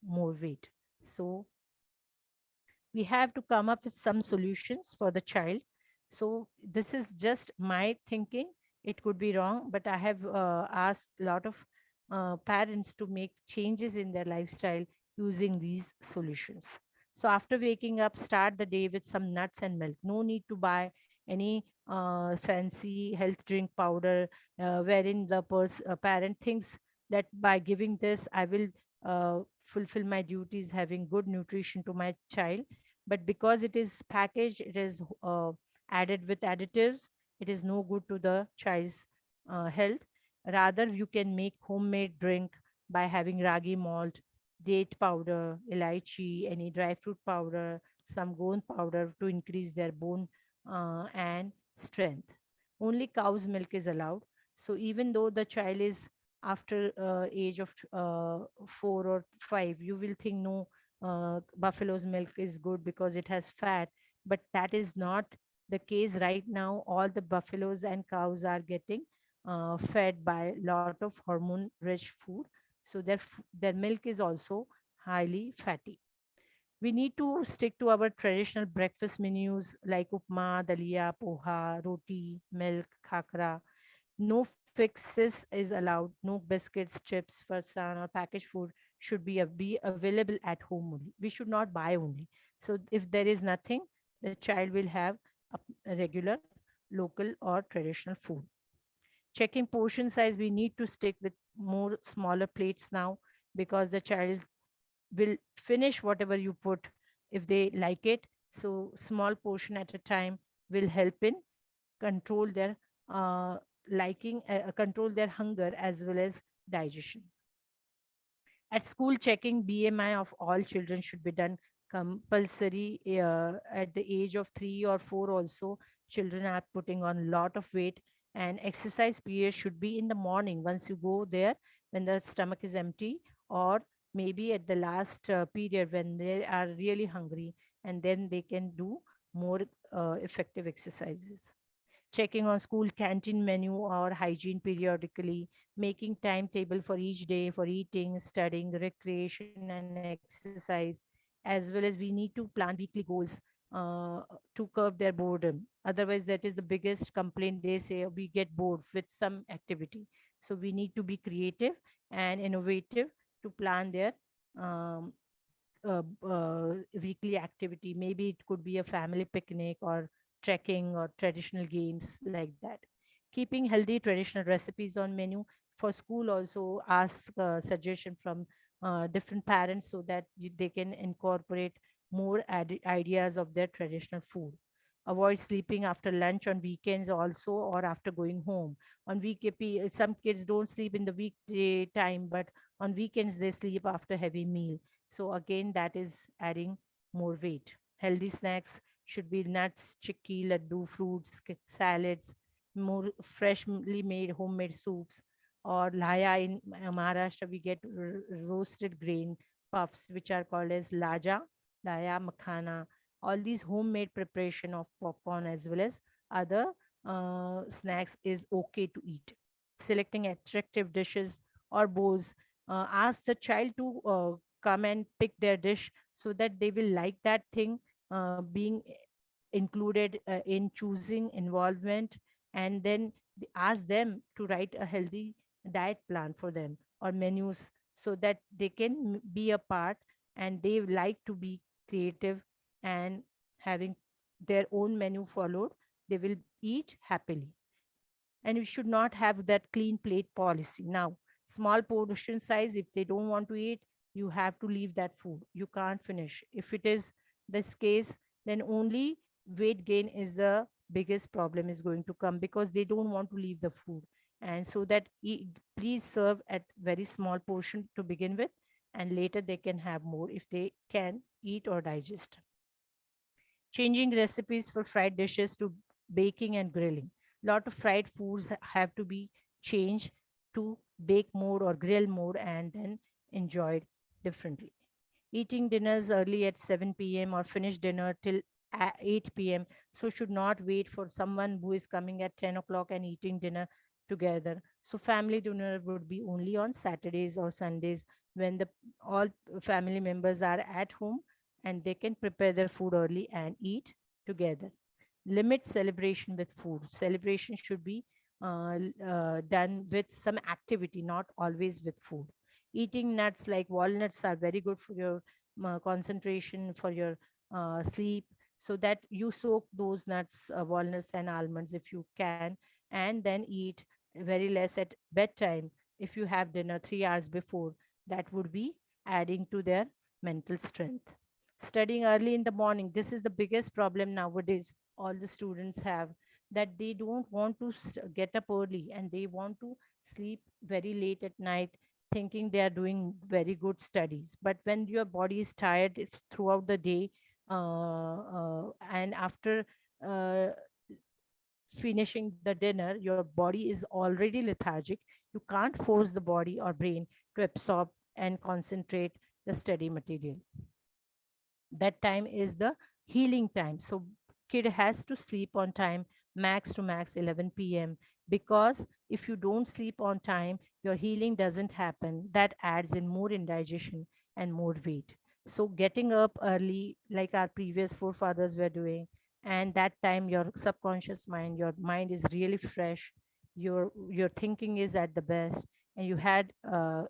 A: more weight. So we have to come up with some solutions for the child. So this is just my thinking. It could be wrong, but I have asked a lot of parents to make changes in their lifestyle using these solutions. So after waking up, start the day with some nuts and milk. No need to buy any fancy health drink powder wherein the parent thinks that by giving this I will fulfill my duties having good nutrition to my child. But because it is packaged, it is added with additives, it is no good to the child's health. Rather, you can make homemade drink by having ragi malt, date powder, elaichi, any dry fruit powder, some gond powder to increase their bone and strength. Only cow's milk is allowed. So even though the child is after age of 4 or 5, you will think no, buffalo's milk is good because it has fat, but that is not the case right now. All the buffaloes and cows are getting fed by a lot of hormone rich food, so their milk is also highly fatty. We need to stick to our traditional breakfast menus like upma, dalia, poha, roti, milk, khakra. No fixes is allowed. No biscuits, chips, farsan, or packaged food should be available at home only. We should not buy only. So if there is nothing, the child will have a regular, local, or traditional food. Checking portion size, we need to stick with more smaller plates now, because the child will finish whatever you put if they like it. So small portion at a time will help in control their uh, control their hunger as well as digestion. At school, checking BMI of all children should be done compulsory. At the age of 3 or 4 also, children are putting on lot of weight, and exercise period should be in the morning once you go there, when the stomach is empty, or maybe at the last period when they are really hungry, and then they can do more effective exercises. Checking on school canteen menu or hygiene periodically, making timetable for each day for eating, studying, recreation, and exercise, as well as we need to plan weekly goals to curb their boredom. Otherwise, that is the biggest complaint. They say we get bored with some activity. So we need to be creative and innovative to plan their um, weekly activity. Maybe it could be a family picnic or trekking or traditional games like that. Keeping healthy traditional recipes on menu for school, also ask suggestion from different parents so that they can incorporate more ideas of their traditional food. Avoid sleeping after lunch on weekends also, or after going home. On some kids don't sleep in the weekday time, but on weekends they sleep after heavy meal. So again, that is adding more weight. Healthy snacks should be nuts, chicky, laddu, fruits, salads, more freshly made homemade soups. Or laya in Maharashtra, we get roasted grain puffs, which are called as laya makhana. All these homemade preparation of popcorn as well as other snacks is okay to eat. Selecting attractive dishes or bowls, ask the child to come and pick their dish so that they will like that thing, being included in choosing involvement, and then ask them to write a healthy diet plan for them or menus, so that they can be a part, and they like to be creative, and having their own menu followed, they will eat happily. And we should not have that clean plate policy. Now, small portion size, if they don't want to eat, you have to leave that food. You can't finish. If it is this case, then only weight gain is the biggest problem is going to come, because they don't want to leave the food. And so that please serve at very small portion to begin with, and later they can have more if they can eat or digest. Changing recipes for fried dishes to baking and grilling. Lot of fried foods have to be changed to bake mode or grill mode, and then enjoyed differently. Eating dinners early at 7 p.m. or finish dinner till 8 p.m. So should not wait for someone who is coming at 10 o'clock and eating dinner together. So family dinner would be only on Saturdays or Sundays, when the all family members are at home, and they can prepare their food early and eat together. Limit celebration with food. Celebration should be done with some activity, not always with food. Eating nuts like walnuts are very good for your concentration, for your sleep, so that you soak those nuts, walnuts, and almonds if you can, and then eat very less at bedtime. If you have dinner 3 hours before, that would be adding to their mental strength. Studying early in the morning, this is the biggest problem nowadays all the students have, that they don't want to get up early, and they want to sleep very late at night, thinking they are doing very good studies. But when your body is tired throughout the day, and after uh, finishing the dinner, your body is already lethargic. You can't force the body or brain to absorb and concentrate the study material. That time is the healing time. So kid has to sleep on time, max to max 11 p.m., because if you don't sleep on time, your healing doesn't happen. That adds in more indigestion and more weight. So getting up early, like our previous forefathers were doing, and that time your subconscious mind, your mind is really fresh, your thinking is at the best, and you had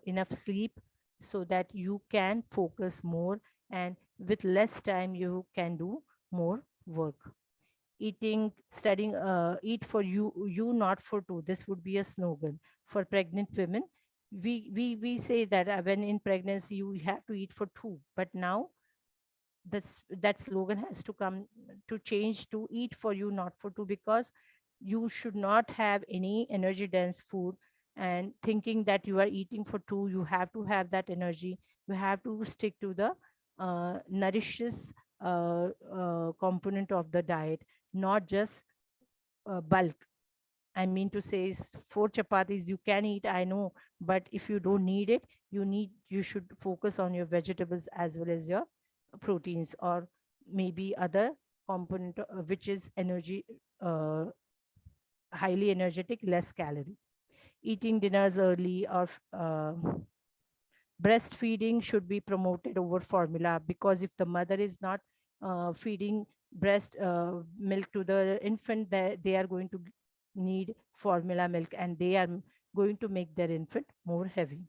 A: enough sleep so that you can focus more, and with less time you can do more work. Eating, studying, eat for you, not for two. This would be a slogan for pregnant women. We say that when in pregnancy you have to eat for two, but now that slogan has to come to change to eat for you, not for two, because you should not have any energy dense food and thinking that you are eating for two. You have to have that energy. You have to stick to the nourishes component of the diet, not just bulk. I mean to say, four chapatis you can eat, I know, but if you don't need it, you should focus on your vegetables as well as your proteins, or maybe other component which is energy, uh, highly energetic, less calorie. Eating dinners early, or breastfeeding should be promoted over formula, because if the mother is not feeding breast milk to the infant, they are going to need formula milk, and they are going to make their infant more heavy.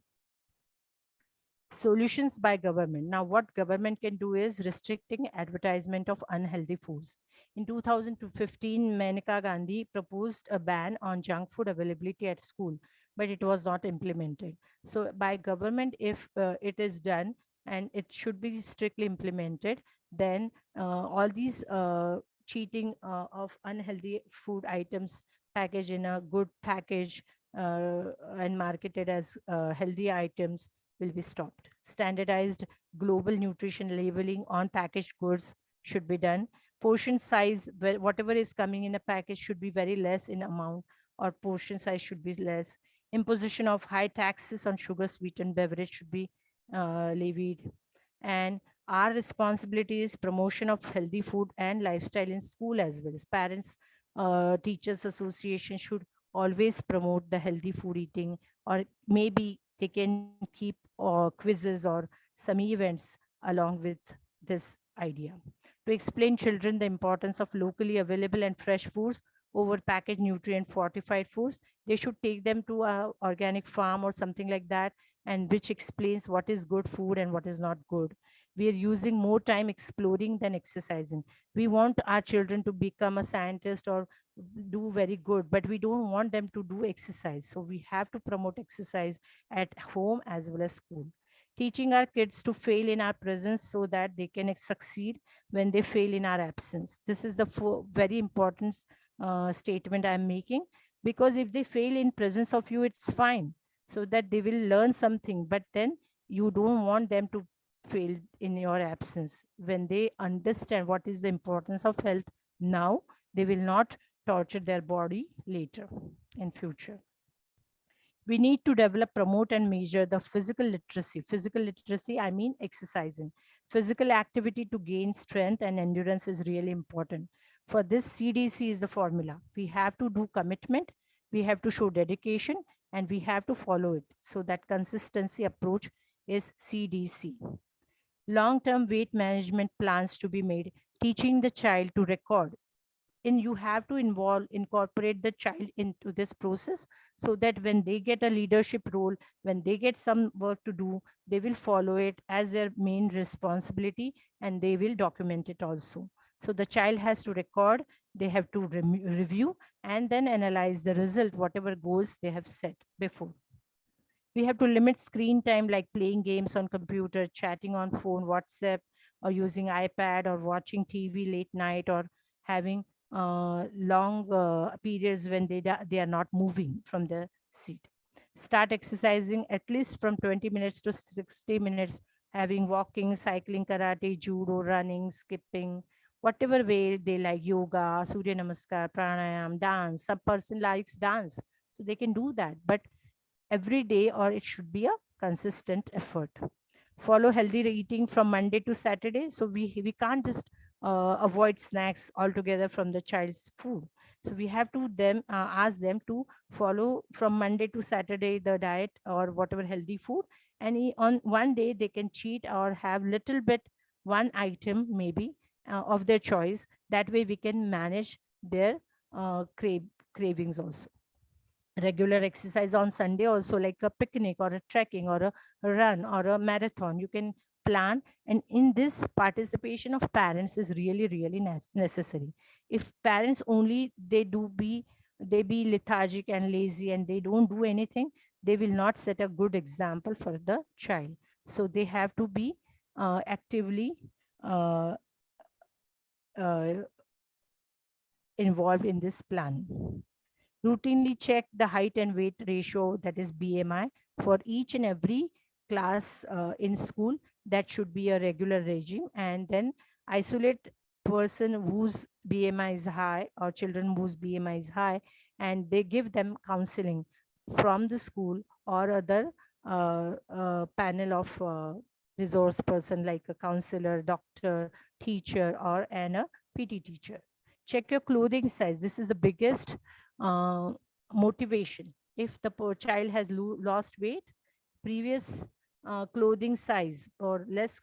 A: Solutions by government. Now what government can do is restricting advertisement of unhealthy foods. In 2015, Maneka Gandhi proposed a ban on junk food availability at school, but it was not implemented. So by government, if it is done, and it should be strictly implemented, then all these cheating of unhealthy food items packaged in a good package uh, and marketed as healthy items will be stopped. Standardized global nutrition labeling on packaged goods should be done. Portion size, whatever is coming in a package, should be very less in amount, or portion size should be less. Imposition of high taxes on sugar sweetened beverage should be levied. And our responsibility is promotion of healthy food and lifestyle in school as well as parents. Teachers association should always promote the healthy food eating, or maybe they can keep quizzes or some events along with this idea to explain children the importance of locally available and fresh foods over packaged nutrient fortified foods. They should take them to a organic farm or something like that, and which explains what is good food and what is not good. We are using more time exploring than exercising. We want our children to become a scientist or do very good, but we don't want them to do exercise. So we have to promote exercise at home as well as school. Teaching our kids to fail in our presence so that they can succeed when they fail in our absence. This is the very important statement I'm making, because if they fail in presence of you, it's fine, so that they will learn something. But then you don't want them to fail in your absence. When they understand what is the importance of health now, they will not torture their body later in future. We need to develop, promote, and measure the physical literacy. Physical literacy, I mean exercising. Physical activity to gain strength and endurance is really important. For this, CDC is the formula. We have to do commitment, we have to show dedication, and we have to follow it. So that consistency approach is CDC. Long-term weight management plans to be made, teaching the child to record, and you have to incorporate the child into this process, so that when they get a leadership role, when they get some work to do, they will follow it as their main responsibility, and they will document it also. So the child has to record, they have to review, and then analyze the result, whatever goals they have set before. We have to limit screen time, like playing games on computer, chatting on phone, WhatsApp, or using iPad, or watching TV late night, or having long periods when they are not moving from the seat. Start exercising at least from 20 minutes to 60 minutes, having walking, cycling, karate, judo, running, skipping, whatever way they like, yoga, surya namaskar, pranayam, dance. Some person likes dance, so they can do that, but every day, or it should be a consistent effort. Follow healthy eating from Monday to Saturday. So we can't just avoid snacks altogether from the child's food. So we have to them ask them to follow from Monday to Saturday the diet or whatever healthy food, and on one day they can cheat or have little bit one item maybe of their choice. That way we can manage their cravings also. Regular exercise on Sunday also, like a picnic or a trekking or a run or a marathon, you can plan. And in this, participation of parents is really really necessary. If parents only they be lethargic and lazy and they don't do anything, they will not set a good example for the child. So they have to be actively uh, uh, involved in this planning. Routinely check the height and weight ratio, that is BMI, for each and every class in school. That should be a regular regime. And then isolate person whose BMI is high or children whose BMI is high, and they give them counseling from the school or other panel of resource person like a counselor, doctor, teacher, or a PT teacher. Check your clothing size. This is the biggest uh, motivation. If the poor child has lost weight, previous clothing size or less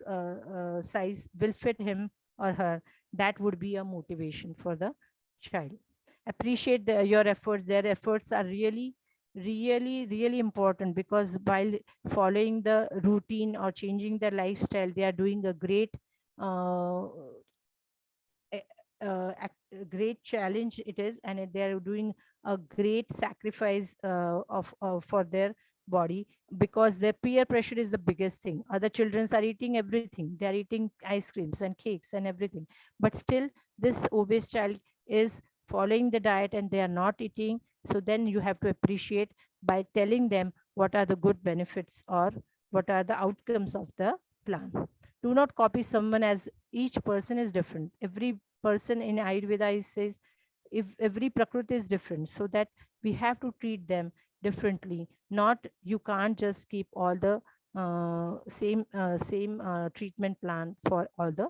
A: size will fit him or her. That would be a motivation for the child. Appreciate your efforts. Their efforts are really really important, because while following the routine or changing their lifestyle, they are doing a great uh, a great challenge it is, and they are doing a great sacrifice for their body, because their peer pressure is the biggest thing. Other children are eating everything, they are eating ice creams and cakes and everything, but still this obese child is following the diet and they are not eating. So then you have to appreciate by telling them what are the good benefits or what are the outcomes of the plan. Do not copy someone, as each person is different. Every person in Ayurveda says if every prakriti is different, so that we have to treat them differently. Not, you can't just keep all the same treatment plan for all the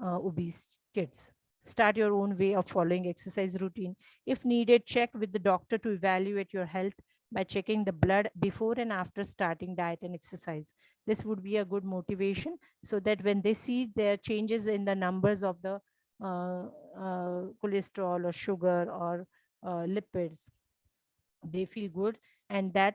A: obese kids. Start your own way of following exercise routine. If needed, check with the doctor to evaluate your health by checking the blood before and after starting diet and exercise. This would be a good motivation, so that when they see their changes in the numbers of the cholesterol or sugar or lipids, they feel good, and that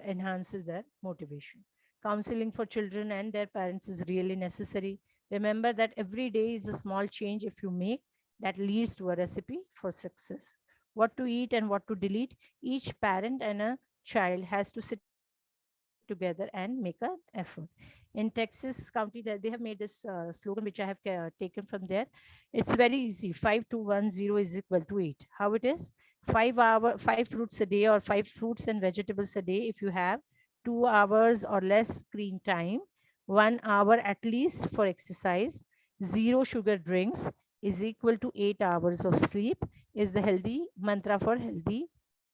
A: enhances their motivation. Counseling for children and their parents is really necessary. Remember that every day is a small change if you make, that leads to a recipe for success. What to eat and what to delete, each parent and a child has to sit together and make an effort. In Texas County, that they have made this slogan, which I have taken from there. It's very easy. 5210 is equal to 8. How it is? 5 fruits a day, or 5 fruits and vegetables a day. If you have 2 hours or less screen time, 1 hour at least for exercise, zero sugar drinks is equal to 8 hours of sleep, is the healthy mantra for healthy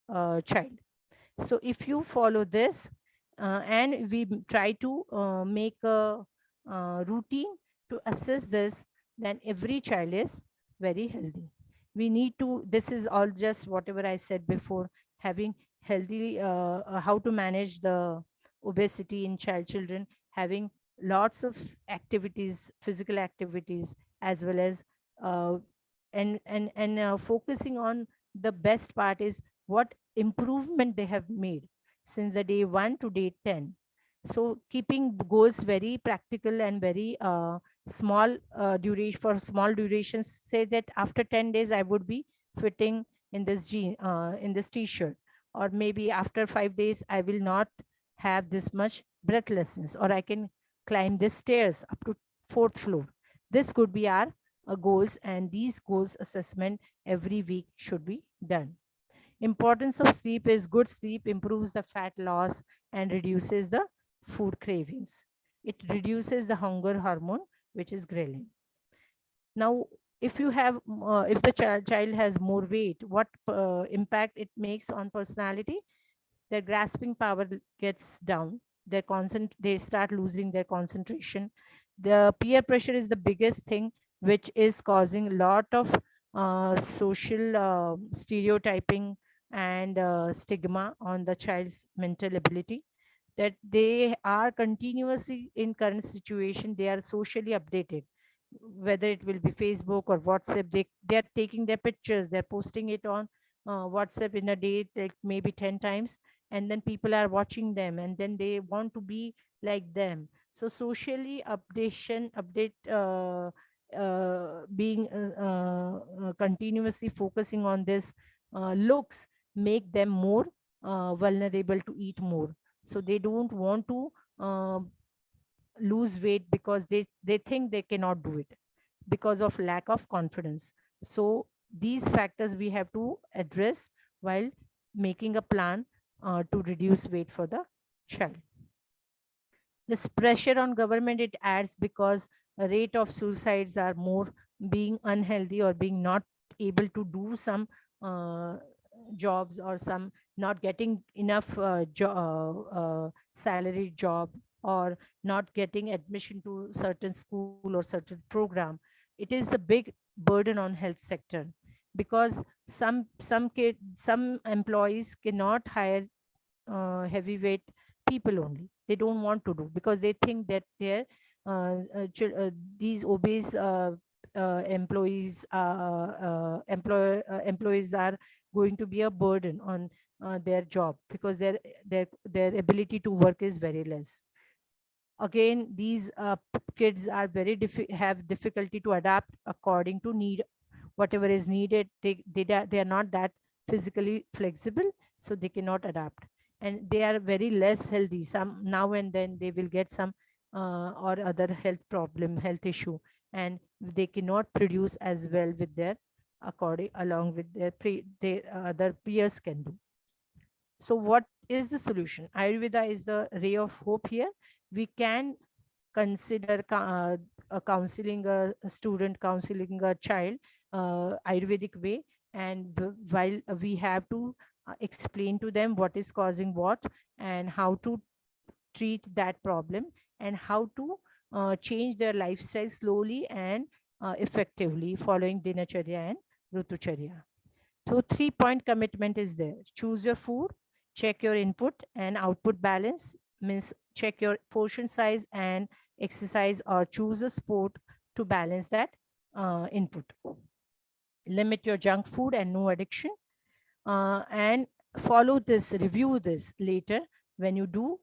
A: child. So if you follow this, and we try to make a routine to assess this, then every child is very healthy. We need to, this is all just whatever I said before, having healthy, how to manage the obesity in children, having lots of activities, physical activities, as well as uh, focusing on the best part is what improvement they have made since the day 1 to day 10. So keeping goals very practical and very small duration, for small durations, say that after 10 days I would be fitting in this in this t-shirt, or maybe after 5 days I will not have this much breathlessness, or I can climb the stairs up to 4th floor. This could be our goals, and these goals assessment every week should be done. Importance of sleep is good sleep improves the fat loss and reduces the food cravings. It reduces the hunger hormone, which is ghrelin. Now, if you have, if the child has more weight, what impact it makes on personality? Their grasping power gets down. They start losing their concentration. The peer pressure is the biggest thing, which is causing a lot of social stereotyping and stigma on the child's mental ability. that they are continuously in current situation, they are socially updated, whether it will be Facebook or WhatsApp. They are taking their pictures, they're posting it on WhatsApp in a day, like maybe 10 times, and then people are watching them, and then they want to be like them. So socially update being continuously focusing on this looks, make them more vulnerable to eat more. So they don't want to uh, lose weight because they think they cannot do it because of lack of confidence. So these factors we have to address while making a plan to reduce weight for the child. This pressure on government, it adds because the rate of suicides are more, being unhealthy or being not able to do some uh, jobs, or some not getting enough salary job, or not getting admission to certain school or certain program. It is a big burden on health sector, because some employees cannot hire heavyweight people only. They don't want to do because they think that their these obese employees are going to be a burden on their job, because their ability to work is very less. Again, these kids are have difficulty to adapt according to need, whatever is needed. They are not that physically flexible, so they cannot adapt, and they are very less healthy. Some now and then they will get some or other health issue, and they cannot produce as well with their according along with their other peers can do. So what is the solution? Ayurveda is the ray of hope here. We can consider counseling a student, counseling a child Ayurvedic way, and while we have to explain to them what is causing what, and how to treat that problem, and how to change their lifestyle slowly and effectively, following dinacharya and rutucharya. So 3 point commitment is there. Choose your food, check your input and output balance, means check your portion size and exercise, or choose a sport to balance that input. Limit your junk food and no addiction. And follow this, review this later when you do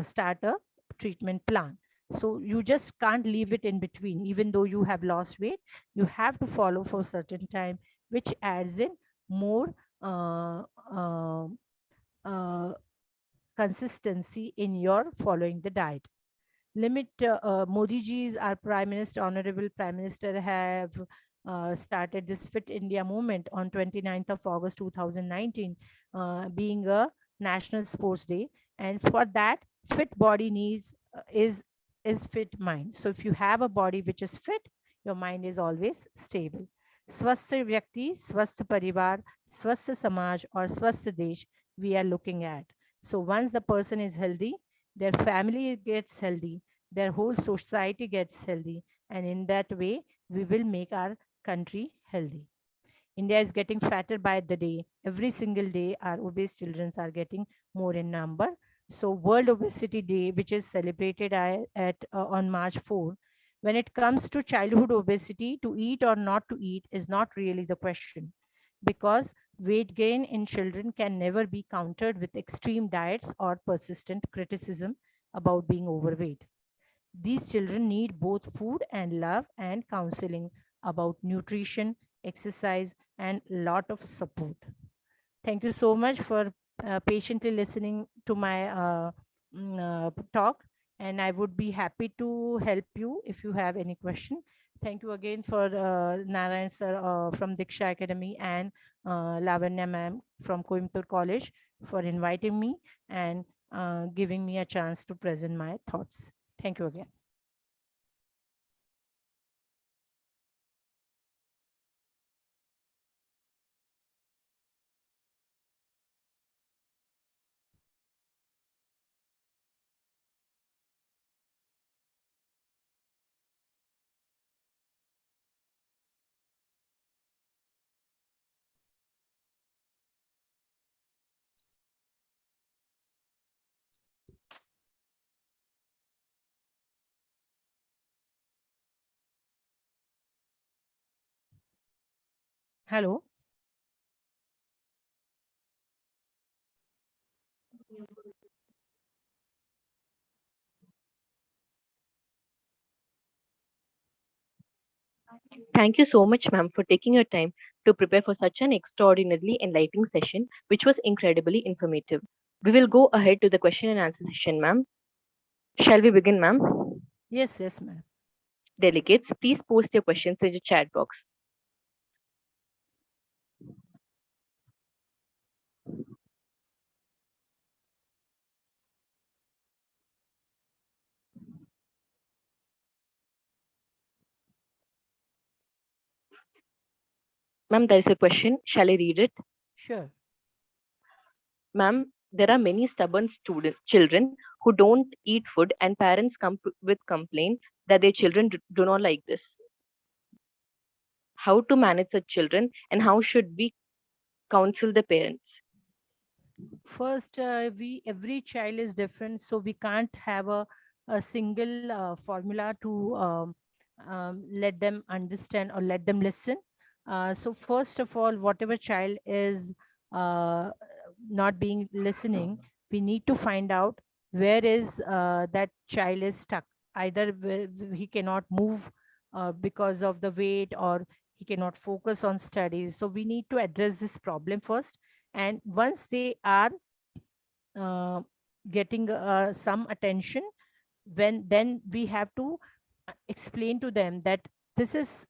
A: start a treatment plan. So you just can't leave it in between. Even though you have lost weight, you have to follow for a certain time, which adds in more uh, uh, uh, consistency in your following the diet. Limit Modi ji's, our prime minister, honorable prime minister, have started this Fit India movement on 29th of August 2019, being a national sports day. And for that, fit body needs is fit mind. So if you have a body which is fit, your mind is always stable. Swasth vyakti, swasth parivar, swasth samaj, or swasth desh we are looking at. So once the person is healthy, their family gets healthy, their whole society gets healthy, and in that way we will make our country healthy. India is getting fatter by the day. Every single day our obese children are getting more in number. So World Obesity Day, which is celebrated on March 4, when it comes to childhood obesity, to eat or not to eat is not really the question, because weight gain in children can never be countered with extreme diets or persistent criticism about being overweight. These children need both food and love and counseling about nutrition, exercise, and lot of support. Thank you so much for patiently listening to my talk, and I would be happy to help you if you have any question. Thank you again for Narayan sir from Diksha Academy, and Lavanya ma'am from Coimbatore College for inviting me and giving me a chance to present my thoughts. Thank you again. Hello.
B: Thank you so much, ma'am, for taking your time to prepare for such an extraordinarily enlightening session, which was incredibly informative. We will go ahead to the question and answer session, ma'am. Shall we begin, ma'am?
A: Yes, yes, ma'am.
B: Delegates, please post your questions in the chat box. Ma'am, there is a question. Shall I read it?
A: Sure.
B: Ma'am, there are many stubborn children who don't eat food, and parents come with complaint that their children do not like this. How to manage such children, and how should we counsel the parents?
A: First, we every child is different, so we can't have a single formula to let them understand or let them listen. So first of all, whatever child is uh, not being listening, we need to find out where is that child is stuck. Either he cannot move because of the weight, or he cannot focus on studies. So we need to address this problem first, and once they are uh, getting some attention, then we have to explain to them that this is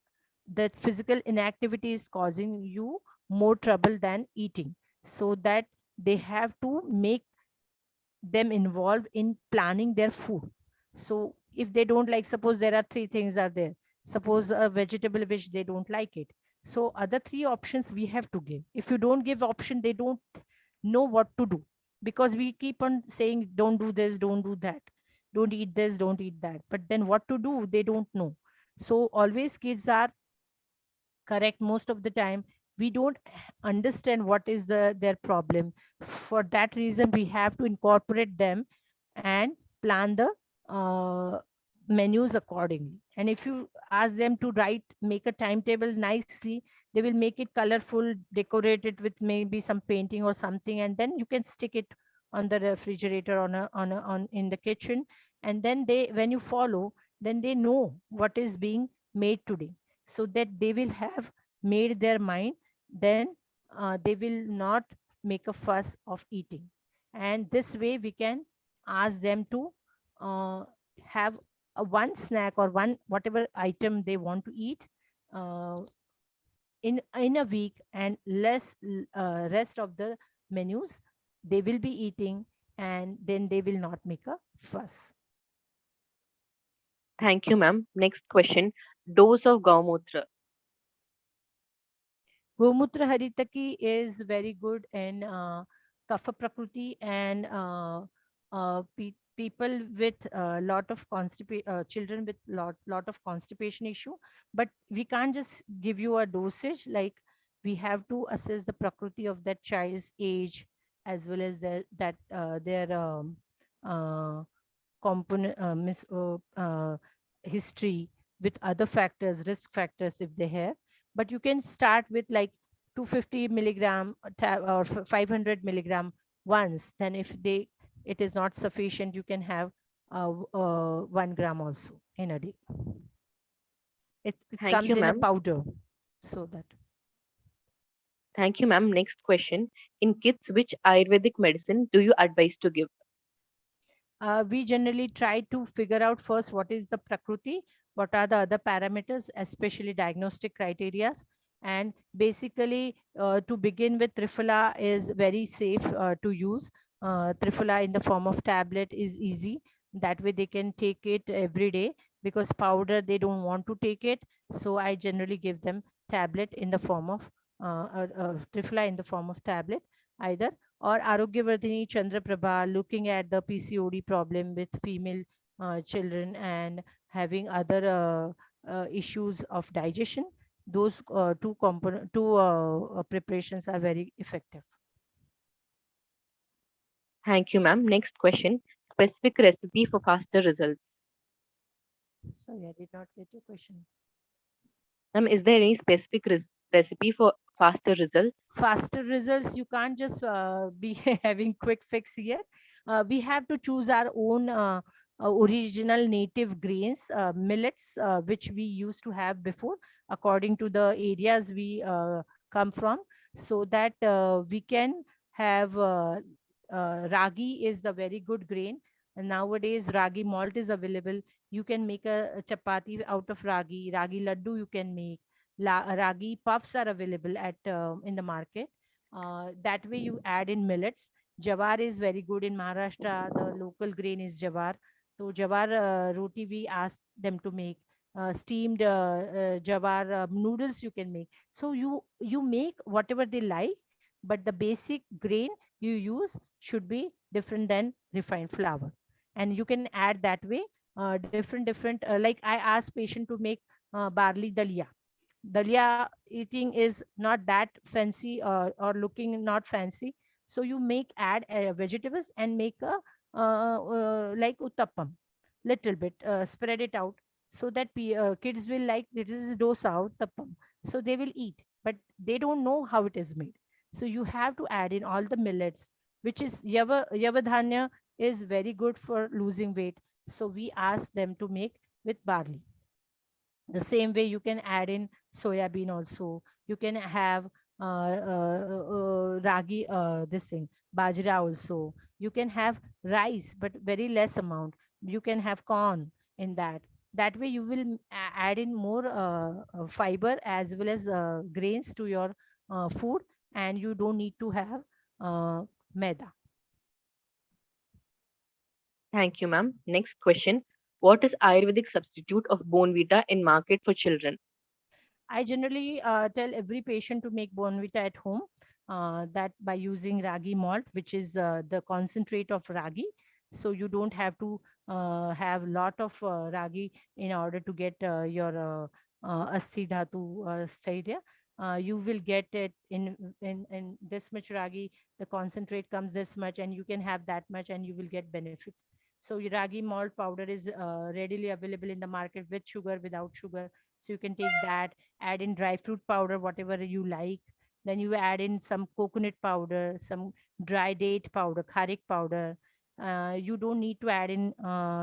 A: that physical inactivity is causing you more trouble than eating, so that they have to make them involved in planning their food. So if they don't like, suppose there are three things are there, suppose a vegetable which they don't like it, so other three options we have to give. If you don't give option, they don't know what to do, because we keep on saying don't do this, don't do that, don't eat this, don't eat that, but then what to do they don't know. So always kids are correct most of the time. We don't understand what is their problem. For that reason we have to incorporate them and plan the uh, menus accordingly. And if you ask them to write, make a timetable nicely, they will make it colorful, decorate it with maybe some painting or something, and then you can stick it on the refrigerator, on in the kitchen. And then they, when you follow, then they know what is being made today, so that they will have made their mind. Then they will not make a fuss of eating. And this way we can ask them to uh, have a one snack or one whatever item they want to eat uh, in a week, and rest of the menus they will be eating, and then they will not make a fuss.
B: Thank you, ma'am. Next question. Dose of Gaumutra.
A: Gomutra Haritaki is very good in Kapha Prakriti, and people with lot of children with lot of constipation issue. But we can't just give you a dosage. Like, we have to assess the Prakriti of that child's age, as well as their uh, component history, with other factors, risk factors if they have. But you can start with like 250 milligram or 500 milligram once. Then if they it is not sufficient, you can have 1 gram also in a day. It
B: Thank you,
A: comes in a
B: ma'am.
A: powder, so that
B: Thank you, ma'am. Next question. In kids, which Ayurvedic medicine do you advise to give?
A: we generally try to figure out first what is the prakriti, what are the other parameters, especially diagnostic criterias. And basically, to begin with, Triphala is very safe to use. Triphala in the form of tablet is easy. That way they can take it every day, because powder they don't want to take it. So I generally give them tablet in the form of Triphala in the form of tablet, either, or Arogyavardhini Chandraprabha, looking at the PCOD problem with female children and having other issues of digestion. Those two preparations are very effective.
B: Thank you, ma'am. Next question. Specific recipe for faster results.
A: Sorry, I did not get your question.
B: Ma'am, is there any specific recipe for faster results?
A: Faster results, you can't just be having quick fix here. We have to choose our own original native grains, millets, which we used to have before, according to the areas we come from, so that we can have ragi is the very good grain. And nowadays ragi malt is available. You can make a chapati out of ragi laddu you can make. Ragi puffs are available at in the market. That way you add in millets. Jawar is very good in Maharashtra. The local grain is jawar. So jawar roti we ask them to make. Steamed jawar noodles you can make. So you make whatever they like, but the basic grain you use should be different than refined flour, and you can add that way different. Like I ask patient to make barley dalia. Dalia eating is not that fancy or looking not fancy. So you make add vegetables and make a like uttappam, little bit spread it out, so that kids will like this is dosa uttappam, so they will eat, but they don't know how it is made. So you have to add in all the millets, which is yavadhanya is very good for losing weight. So we ask them to make with barley. The same way you can add in soya bean also. You can have ragi, this thing bajra also. You can have rice, but very less amount. You can have corn in that. That way you will add in more fiber as well as grains to your food, and you don't need to have maida.
B: Thank you, ma'am. Next question. What is Ayurvedic substitute of bone vita in market for children?
A: I generally tell every patient to make Bonvita at home. That by using ragi malt, which is the concentrate of ragi. So you don't have to have lot of ragi in order to get your asti dhatu stadia. You will get it in this much ragi. The concentrate comes this much, and you can have that much, and you will get benefit. So your ragi malt powder is readily available in the market with sugar, without sugar. So you can take that, add in dry fruit powder, whatever you like. Then you add in some coconut powder, some dry date powder, kharik powder. You don't need to add in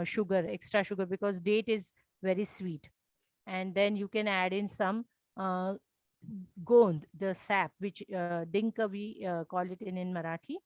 A: sugar, extra sugar, because date is very sweet. And then you can add in some uh, gond, the sap, which dinka we call it in Marathi.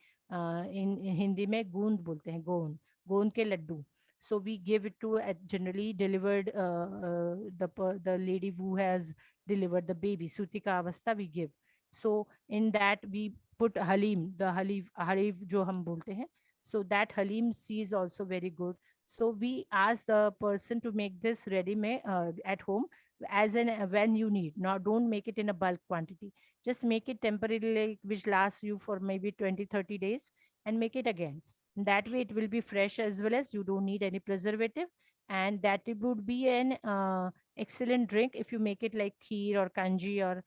A: In Hindi में गूंद बोलते हैं, गोंद के Laddu. So we give it to generally delivered the lady who has delivered the baby sutika avastha we give. So in that we put halim, the halim jo hum bolte hain. So that halim seed is also very good. So we ask the person to make this ready made at home, as in when you need. Now don't make it in a bulk quantity. Just make it temporarily, which lasts you for maybe 20-30 days, and make it again. That way it will be fresh, as well as you don't need any preservative. And that it would be an excellent drink if you make it like kheer or kanji, or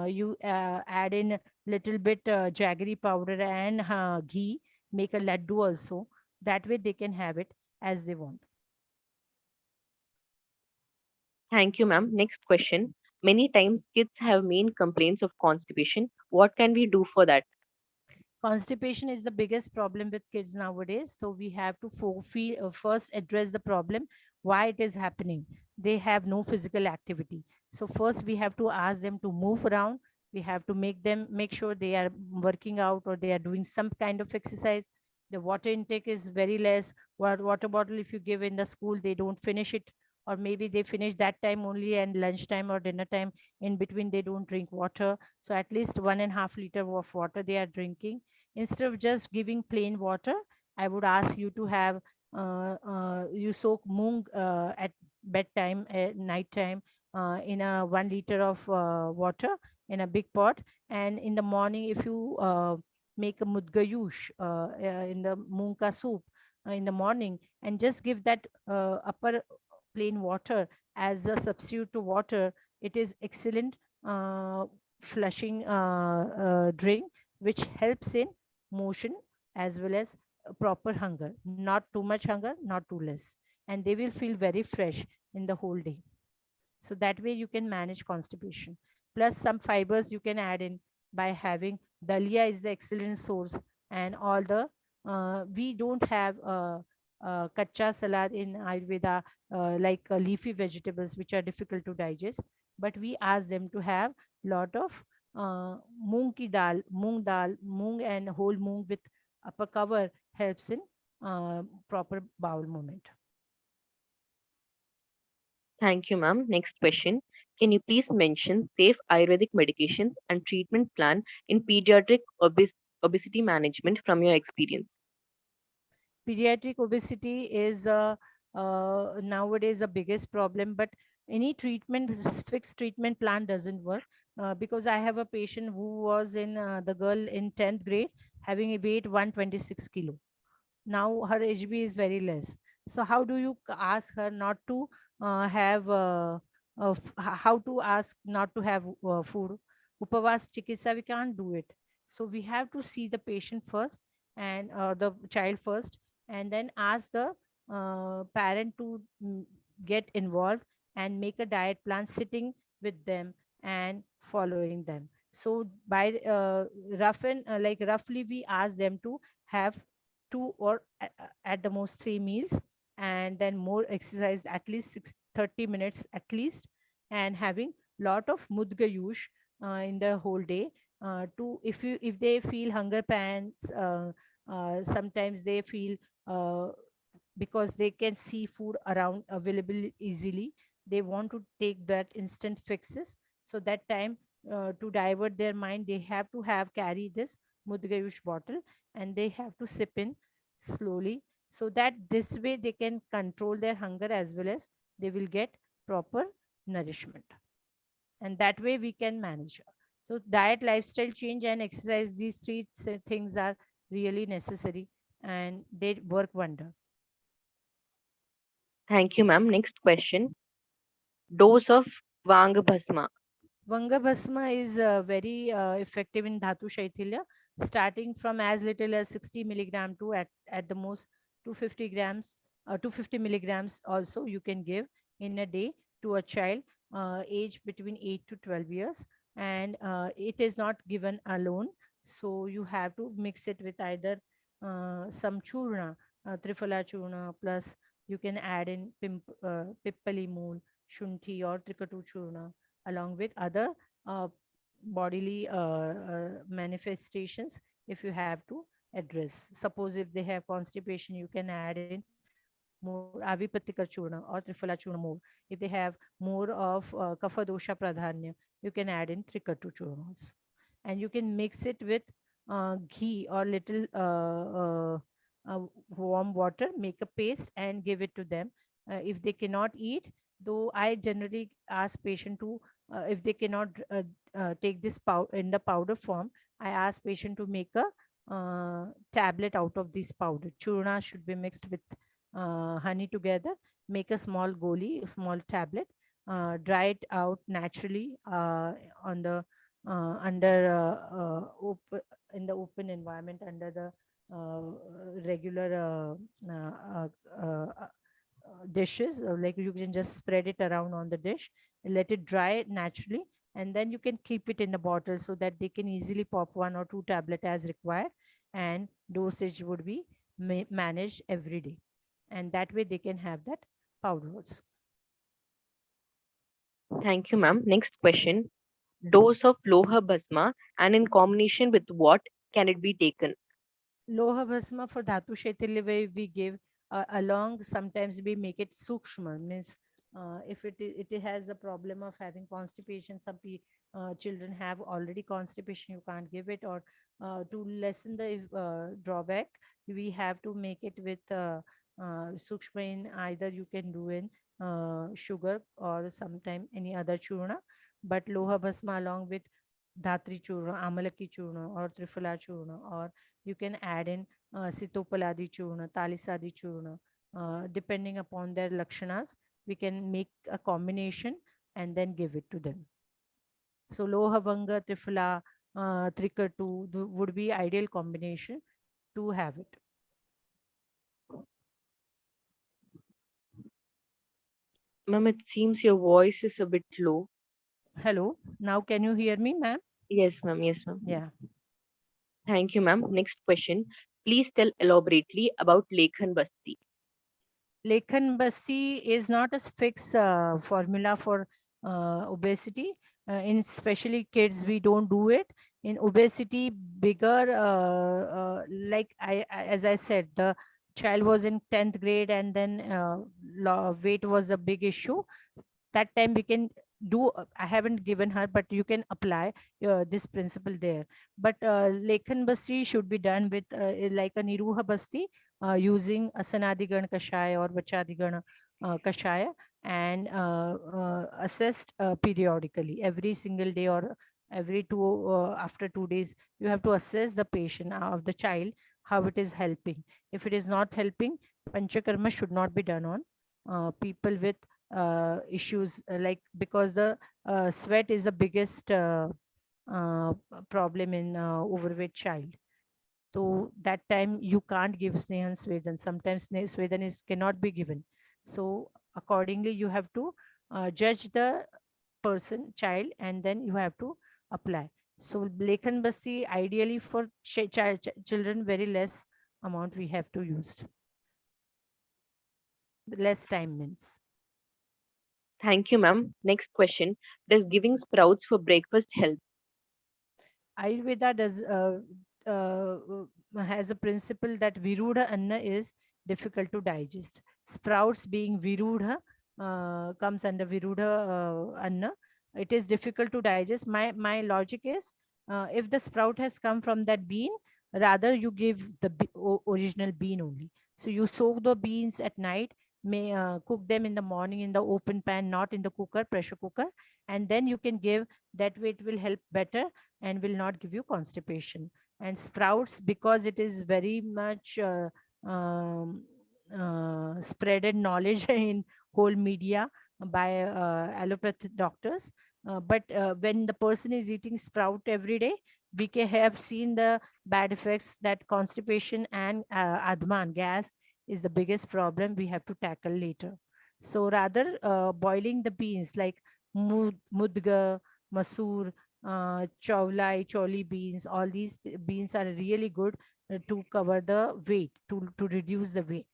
A: you add in little bit jaggery powder and ghee, make a laddu also. That way they can have it as they want.
B: Thank you, ma'am. Next question. Many times kids have main complaints of constipation. What can we do for that?
A: Constipation is the biggest problem with kids nowadays. So we have to first address the problem, why it is happening. They have no physical activity. So first we have to ask them to move around. We have to make sure they are working out, or they are doing some kind of exercise. The water intake is very less. Water bottle, if you give in the school, they don't finish it, or maybe they finish that time only, and lunchtime or dinner time in between they don't drink water. So at least 1.5 liter of water they are drinking. Instead of just giving plain water, I would ask you to have you soak moong at bedtime, at night time, in a 1 liter of water in a big pot. And in the morning, if you make a mudgayush in the moong ka soup in the morning, and just give that upper plain water as a substitute to water, it is excellent flushing drink, which helps in motion as well as proper hunger, not too much hunger, not too less, and they will feel very fresh in the whole day. So that way you can manage constipation. plus some fibers you can add in by having dalia is the excellent source. And all the we don't have kacha salad in Ayurveda, like leafy vegetables which are difficult to digest, but we ask them to have lot of moong dal, moong and whole moong with upper cover helps in proper bowel movement.
B: Thank you, ma'am. Next question. Can you please mention safe Ayurvedic medications and treatment plan in pediatric obesity management from your experience?
A: Pediatric obesity is nowadays the biggest problem, but any treatment, fixed treatment plan doesn't work. Because I have a patient who was in the girl in 10th grade having a weight 126 kilo. Now her HB is very less. So how do you ask her not to have how to ask not to have food? Upavas chikitsa, we can't do it. So we have to see the patient first and the child first, and then ask the parent to get involved and make a diet plan sitting with them and following them. So by roughly we ask them to have two or at the most three meals, and then more exercise at least 30 minutes at least, and having lot of mudga use in the whole day, to if they feel hunger pants, sometimes they feel uh, because they can see food around available easily, they want to take that instant fixes. So that time, to divert their mind, they have to have carry this mudgayush bottle, and they have to sip in slowly, so that this way they can control their hunger as well as they will get proper nourishment, and that way we can manage. So diet, lifestyle change and exercise, these three things are really necessary, and they work wonder.
B: Thank you, ma'am. Next question. Dose of Vanga Bhasma.
A: Vanga Bhasma is very effective in Dhatu Shaithilya, starting from as little as 60 milligram to at the most 250 grams, 250 milligrams also you can give in a day to a child aged between 8 to 12 years. And it is not given alone. So you have to mix it with either some churna, trifala churna, plus you can add in pippali mool, shunthi or trikatu churna, along with other uh, bodily manifestations if you have to address. Suppose if they have constipation, you can add in more avipatika churna or trifala churna more. If they have more of kapha dosha pradhanya, you can add in trikatu churna also. And you can mix it with ghee or little warm water, make a paste and give it to them. If they cannot eat, though I generally ask patient to, if they cannot take this in the powder form, I ask patient to make a tablet out of this powder. Churna should be mixed with honey together, make a small goli, a small tablet, dry it out naturally on the under in the open environment, under the regular dishes, like you can just spread it around on the dish, let it dry naturally, and then you can keep it in the bottle so that they can easily pop one or two tablet as required, and dosage would be managed every day, and that way they can have that powder also.
B: Thank you, ma'am. Next question. Dose of Loha Bhasma and in combination with what can it be taken?
A: Loha Bhasma for Dhatu Shaitilya we give along, sometimes we make it Sukshma, means if it has a problem of having constipation, some children have already constipation, you can't give it, or to lessen the drawback, we have to make it with Sukshma in either you can do in sugar or sometime any other churna, but Loha Bhasma along with Dhatri churna, Amalaki churna or Trifala churna, or you can add in Sitopaladi churna, Talisadi churna. Depending upon their lakshanas, we can make a combination and then give it to them. So Lohavanga, Trifala, Trikatu would be ideal combination to have it.
B: Ma'am, it seems your voice is a bit low.
A: Hello. Now can you hear me, ma'am?
B: Yes, ma'am. Yes, ma'am.
A: Yeah.
B: Thank you, ma'am. Next question. Please tell elaborately about Lekhan Basti.
A: Lekhan Basti is not a fixed formula for obesity. In especially kids, we don't do it. In obesity, bigger, like as I said, the child was in 10th grade and then weight was a big issue. That time we can do, I haven't given her, but you can apply this principle there. But Lekhan Basti should be done with like a Niruha Basti, using Asanadigan Kashaya or Vachadigan Kashaya, and assessed periodically every single day or every after 2 days. You have to assess the patient of the child, how it is helping. If it is not helping, Panchakarma should not be done on people with issues, like, because the sweat is the biggest uh, problem in overweight child. So that time you can't give Snehan Swedan. Sometimes Swedan is cannot be given. So accordingly, you have to judge the person, child, and then you have to apply. So Lekhan Basti ideally for children, very less amount we have to use. Less time means.
B: Thank you, ma'am. Next question. Does giving sprouts for breakfast help?
A: Ayurveda has a principle that Virudha Anna is difficult to digest. Sprouts being Virudha comes under Virudha Anna. It is difficult to digest. My logic is, if the sprout has come from that bean, rather you give the original bean only. So you soak the beans at night, may cook them in the morning in the open pan, not in the cooker, pressure cooker, and then you can give. That way it will help better and will not give you constipation. And sprouts, because it is very much um, spreaded knowledge in whole media by allopathic doctors. But when the person is eating sprout every day, we can have seen the bad effects, that constipation and adman gas is the biggest problem we have to tackle later. So rather boiling the beans like mudga, masoor, chawlai, choli beans, all these beans are really good to cover the weight, to reduce the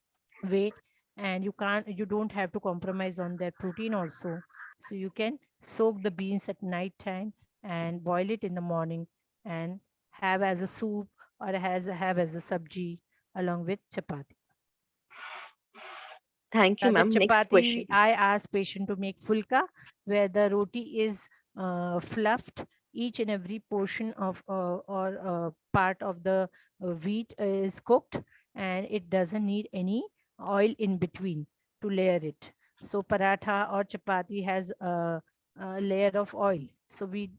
A: weight. And you don't have to compromise on their protein also. So you can soak the beans at night time and boil it in the morning and have as a soup, or have as a sabji along with chapati.
B: Thank you,
A: The
B: ma'am. Next
A: chapati,
B: question.
A: I ask patient to make fulka, where the roti is fluffed. Each and every portion of or part of the wheat is cooked, and it doesn't need any oil in between to layer it. So paratha or chapati has a layer of oil. So we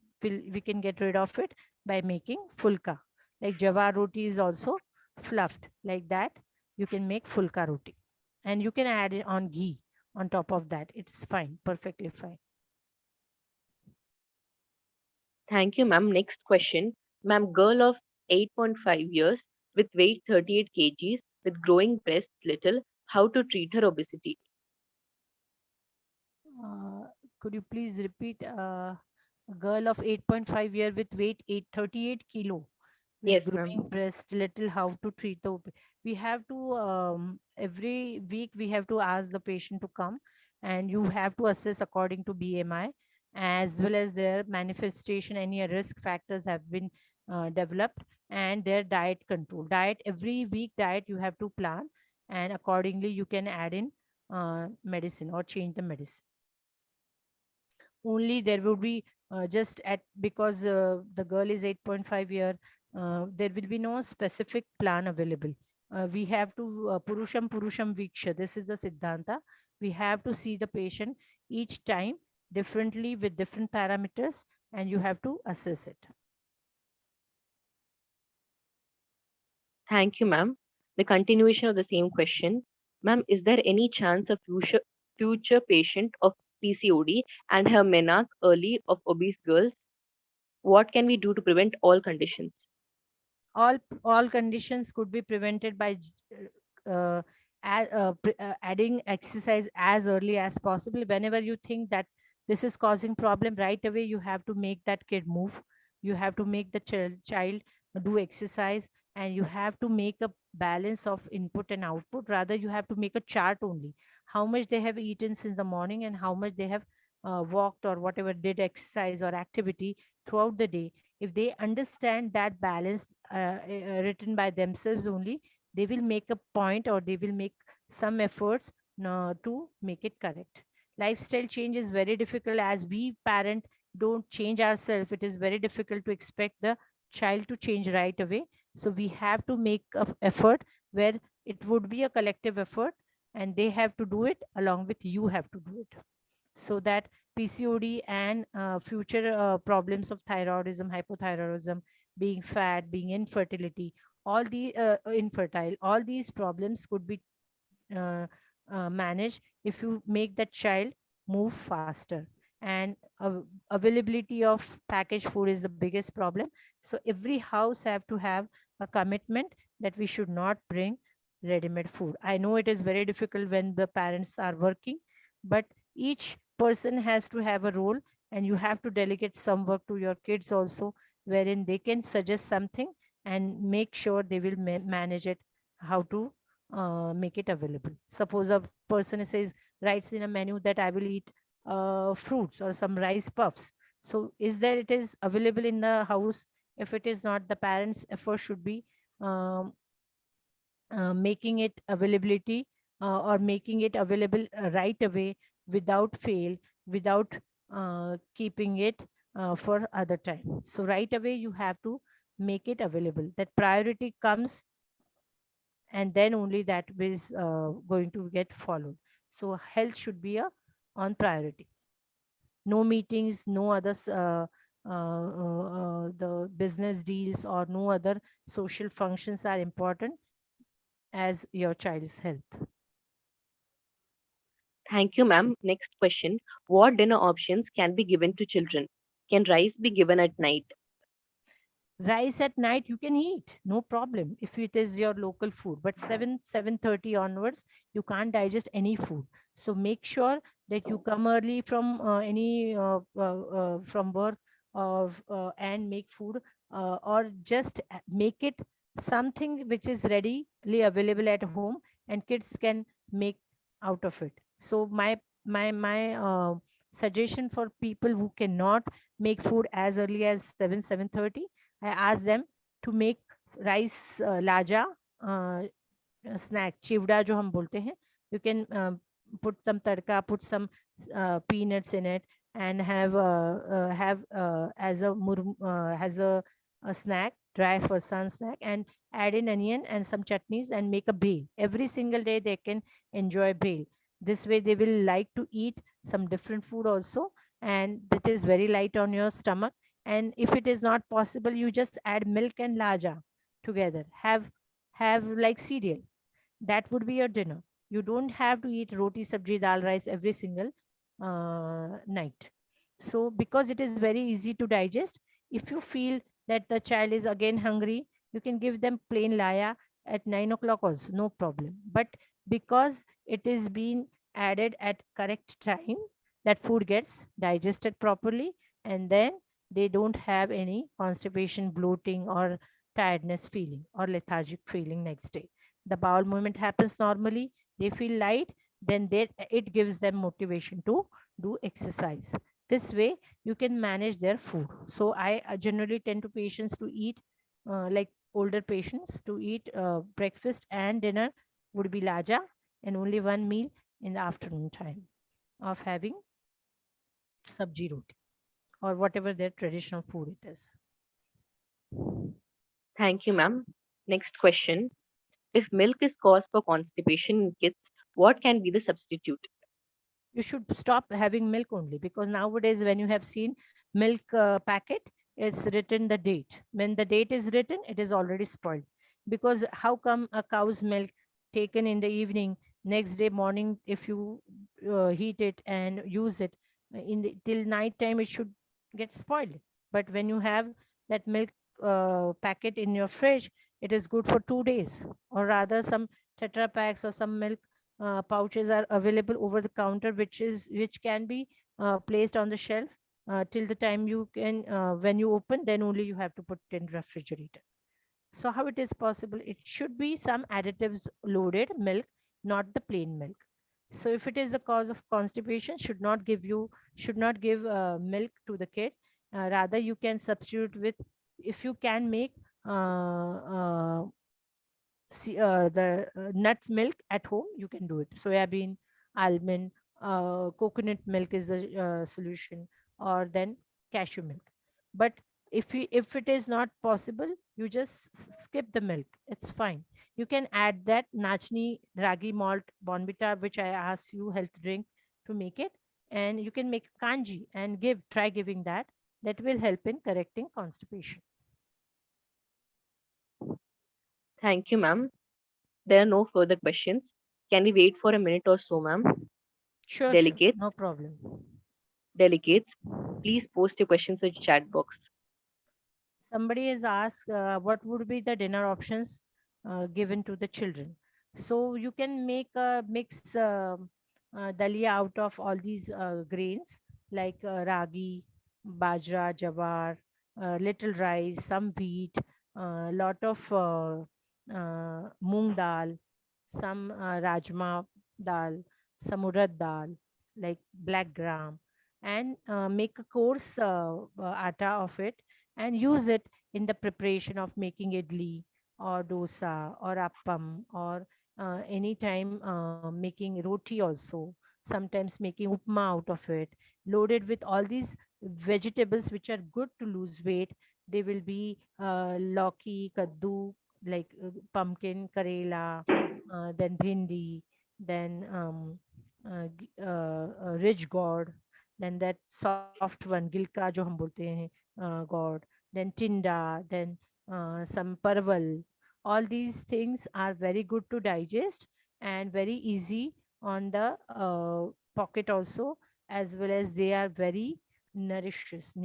A: can get rid of it by making fulka. Like jawar roti is also fluffed. Like that, you can make fulka roti, and you can add it on ghee on top of that. It's fine, perfectly fine.
B: Thank you, ma'am. Next question. Ma'am, girl of 8.5 years with weight 38 kgs with growing breasts little, how to treat her obesity?
A: uh, could you please repeat? A girl of 8.5 year with weight 838 kilo with
B: Yes,
A: growing
B: ma'am.
A: breast little, how to treat the we have to every week we have to ask the patient to come, and you have to assess according to BMI, as well as their manifestation, any risk factors have been developed, and their diet control. Diet, every week diet you have to plan, and accordingly you can add in medicine or change the medicine. Only there will be just at, because the girl is 8.5 year, there will be no specific plan available. We have to purusham viksha, this is the siddhanta. We have to see the patient each time differently with different parameters, and you have to assess it.
B: Thank you, ma'am. The continuation of the same question. Ma'am, is there any chance of future patient of PCOD and her menarche early of obese girls? What can we do to prevent all conditions?
A: All conditions could be prevented by uh, adding exercise as early as possible. Whenever you think that this is causing problem, right away you have to make that kid move. You have to make the child do exercise, and you have to make a balance of input and output. Rather, you have to make a chart only, how much they have eaten since the morning and how much they have walked or whatever, did exercise or activity throughout the day. If they understand that balance written by themselves only, they will make a point, or they will make some efforts to make it correct. Lifestyle change is very difficult. As we parent don't change ourselves, it is very difficult to expect the child to change right away. So we have to make a effort where it would be a collective effort, and they have to do it along with you have to do it, so that PCOD and future problems of thyroidism, hypothyroidism, being fat, being infertility, all the infertile, all these problems could be uh, managed if you make that child move faster. And availability of packaged food is the biggest problem. So every house have to have a commitment that we should not bring ready-made food. I know it is very difficult when the parents are working, but each person has to have a role, and you have to delegate some work to your kids also, wherein they can suggest something and make sure they will manage it, how to make it available. Suppose a person says, writes in a menu that I will eat fruits or some rice puffs. So is there, it is available in the house? If it is not, the parents' effort should be um, making it availability, or making it available right away, without fail, without keeping it for other time. So right away you have to make it available. That priority comes, and then only that is going to get followed. So health should be a on priority. No meetings, no others, the business deals or no other social functions are important as your child's health.
B: Thank you, ma'am. Next question. What dinner options can be given to children? Can rice be given at night?
A: Rice at night you can eat, no problem, if it is your local food. But 7:30 onwards, you can't digest any food. So make sure that you come early from any from work, and make food, or just make it something which is readily available at home, and kids can make out of it. So my suggestion for people who cannot make food as early as 7:30, I asked them to make rice laja snack, chivda jo hum bolte hain. You can put some tadka, put some peanuts in it, and have as a snack, dry for sun snack, and add in onion and some chutneys and make a bhel. Every single day they can enjoy bhel. This way they will like to eat some different food also, and it is very light on your stomach. And if it is not possible, you just add milk and laja together, have like cereal. That would be your dinner. You don't have to eat roti, sabji, dal, rice every single night. So because it is very easy to digest, if you feel that the child is again hungry, you can give them plain laya at 9 o'clock also, no problem. But because it is being added at correct time, that food gets digested properly, and then they don't have any constipation, bloating, or tiredness feeling or lethargic feeling next day. The bowel movement happens normally, they feel light, then it gives them motivation to do exercise. This way you can manage their food. So I generally tend to patients to eat, like older patients to eat breakfast and dinner would be laja, and only one meal in the afternoon time of having sabji roti or whatever their traditional food it is.
B: Thank you, ma'am. Next question. If milk is cause for constipation in kids, what can be the substitute?
A: You should stop having milk only, because nowadays when you have seen milk packet, it's written the date. When the date is written, it is already spoiled. Because how come a cow's milk taken in the evening, next day morning, if you heat it and use it in the till night time, it should get spoiled. But when you have that milk packet in your fridge, it is good for 2 days. Or rather, some tetra packs or some milk pouches are available over the counter, which can be placed on the shelf till the time you can, when you open, then only you have to put it in refrigerator. So how it is possible? It should be some additives loaded milk, not the plain milk. So if it is the cause of constipation, should not give milk to the kid. Rather, you can substitute with, if you can make the nut milk at home, you can do it. Soya bean, almond, coconut milk is the solution, or then cashew milk. But if it is not possible, you just skip the milk, it's fine. You can add that nachni ragi malt bonvita, which I asked you health drink to make it, and you can make kanji and try giving that. That will help in correcting constipation.
B: Thank you, ma'am. There are no further questions. Can we wait for a minute or so, ma'am?
A: Sure, sure,
B: Delegates,
A: no problem.
B: delegates, please post your questions in the chat box.
A: Somebody has asked what would be the dinner options given to the children. So you can make a mix dalia out of all these grains, like ragi, bajra, jawar, little rice, some wheat, lot of moong dal, some rajma dal, some urad dal, like black gram, and make a coarse atta of it, and use it in the preparation of making idli or dosa or appam, or anytime making roti also, sometimes making upma out of it, loaded with all these vegetables which are good to lose weight. They will be lauki, kaddu, like pumpkin, karela, then bhindi, then ridge gourd, then that soft one gilka jo hum bolte hain, gourd, then tinda, then some parval. All these things are very good to digest and very easy on the pocket also, as well as they are very nourishes,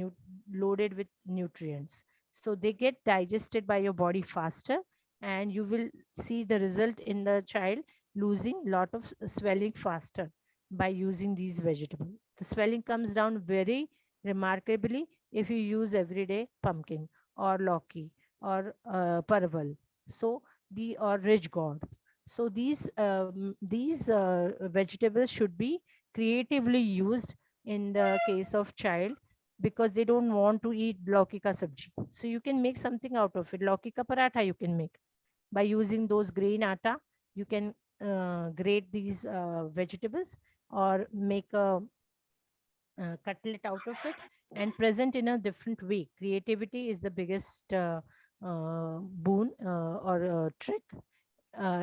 A: loaded with nutrients. So they get digested by your body faster, and you will see the result in the child losing lot of swelling faster by using these vegetables. The swelling comes down very remarkably if you use everyday pumpkin or lauki or parval, so the or ridge gourd. So these vegetables should be creatively used in the case of child, because they don't want to eat lauki ka sabji. So you can make something out of it. Lauki ka paratha you can make by using those grain atta. You can grate these vegetables, or make a cutlet out of it, and present in a different way. Creativity is the biggest boon or trick.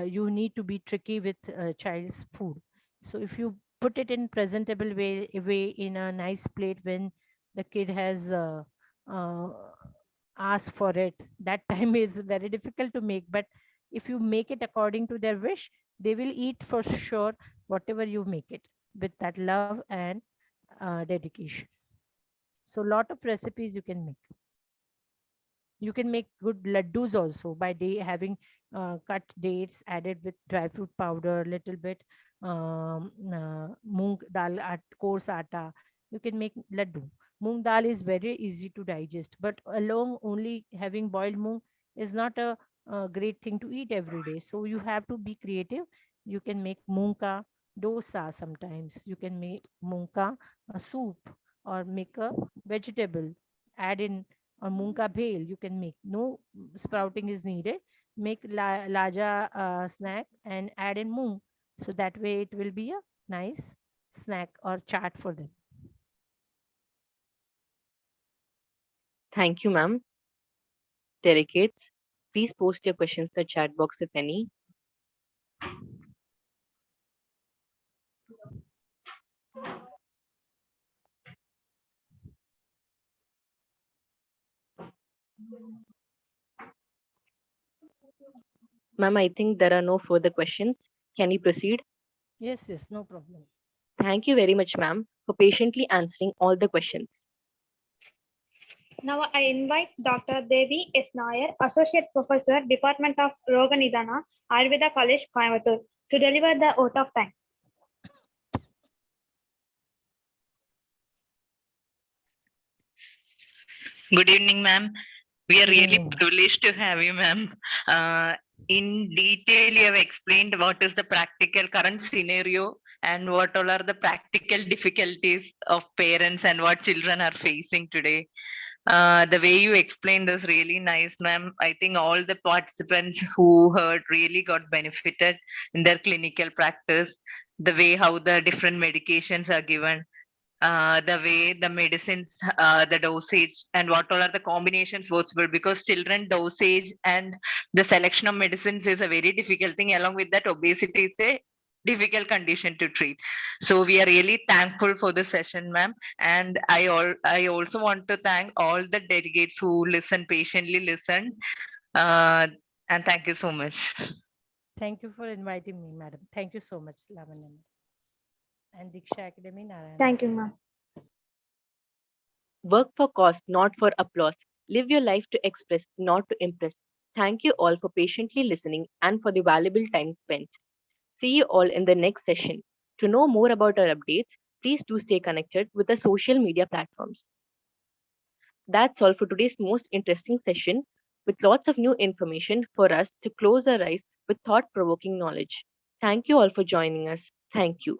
A: You need to be tricky with child's food. So if you put it in presentable way in a nice plate when the kid has uh, asked for it, that time is very difficult to make. But if you make it according to their wish, they will eat for sure, whatever you make it, with that love and dedication. So lot of recipes you can make. You can make good laddus also by having cut dates added with dry fruit powder, little bit moong dal coarse atta. You can make laddu. Moong dal is very easy to digest, but along only having boiled moong is not a great thing to eat every day. So you have to be creative. You can make moong ka dosa sometimes. You can make moong ka a soup, or make a vegetable, add in, or moong ka bhel you can make. No sprouting is needed. Make laja snack and add in moong. So that way it will be a nice snack or chaat for them.
B: Thank you, ma'am. Delegates, please post your questions in the chat box if any. Ma'am, I think there are no further questions. Can we proceed?
A: Yes, yes, no problem.
B: Thank you very much, ma'am, for patiently answering all the questions.
C: Now I invite Dr. Devi S. Nair, Associate Professor, Department of Roganidana, Ayurveda College, Coimbatore, to deliver the vote of thanks.
F: Good evening, ma'am. We are
A: Good
F: really
A: evening.
F: privileged to have you, ma'am. In detail, you have explained what is the practical current scenario and what all are the practical difficulties of parents and what children are facing today. The way you explained is really nice, ma'am. I think all the participants who heard really got benefited in their clinical practice. The way how the different medications are given, the way the medicines, the dosage, and what all are the combinations possible, because children dosage and the selection of medicines is a very difficult thing. Along with that, obesity is a difficult condition to treat. So we are really thankful for the session, ma'am. And I also want to thank all the delegates who patiently listened. Uh, and thank you so much.
A: Thank you for inviting me, madam. Thank you so much, Lavanya. And Diksha Academy, Narayana.
C: Thank you, ma'am.
B: Work for cause, not for applause. Live your life to express, not to impress. Thank you all for patiently listening and for the valuable time spent. See you all in the next session. To know more about our updates, please do stay connected with the social media platforms. That's all for today's most interesting session, with lots of new information for us to close our eyes with thought provoking knowledge. Thank you all for joining us. Thank you.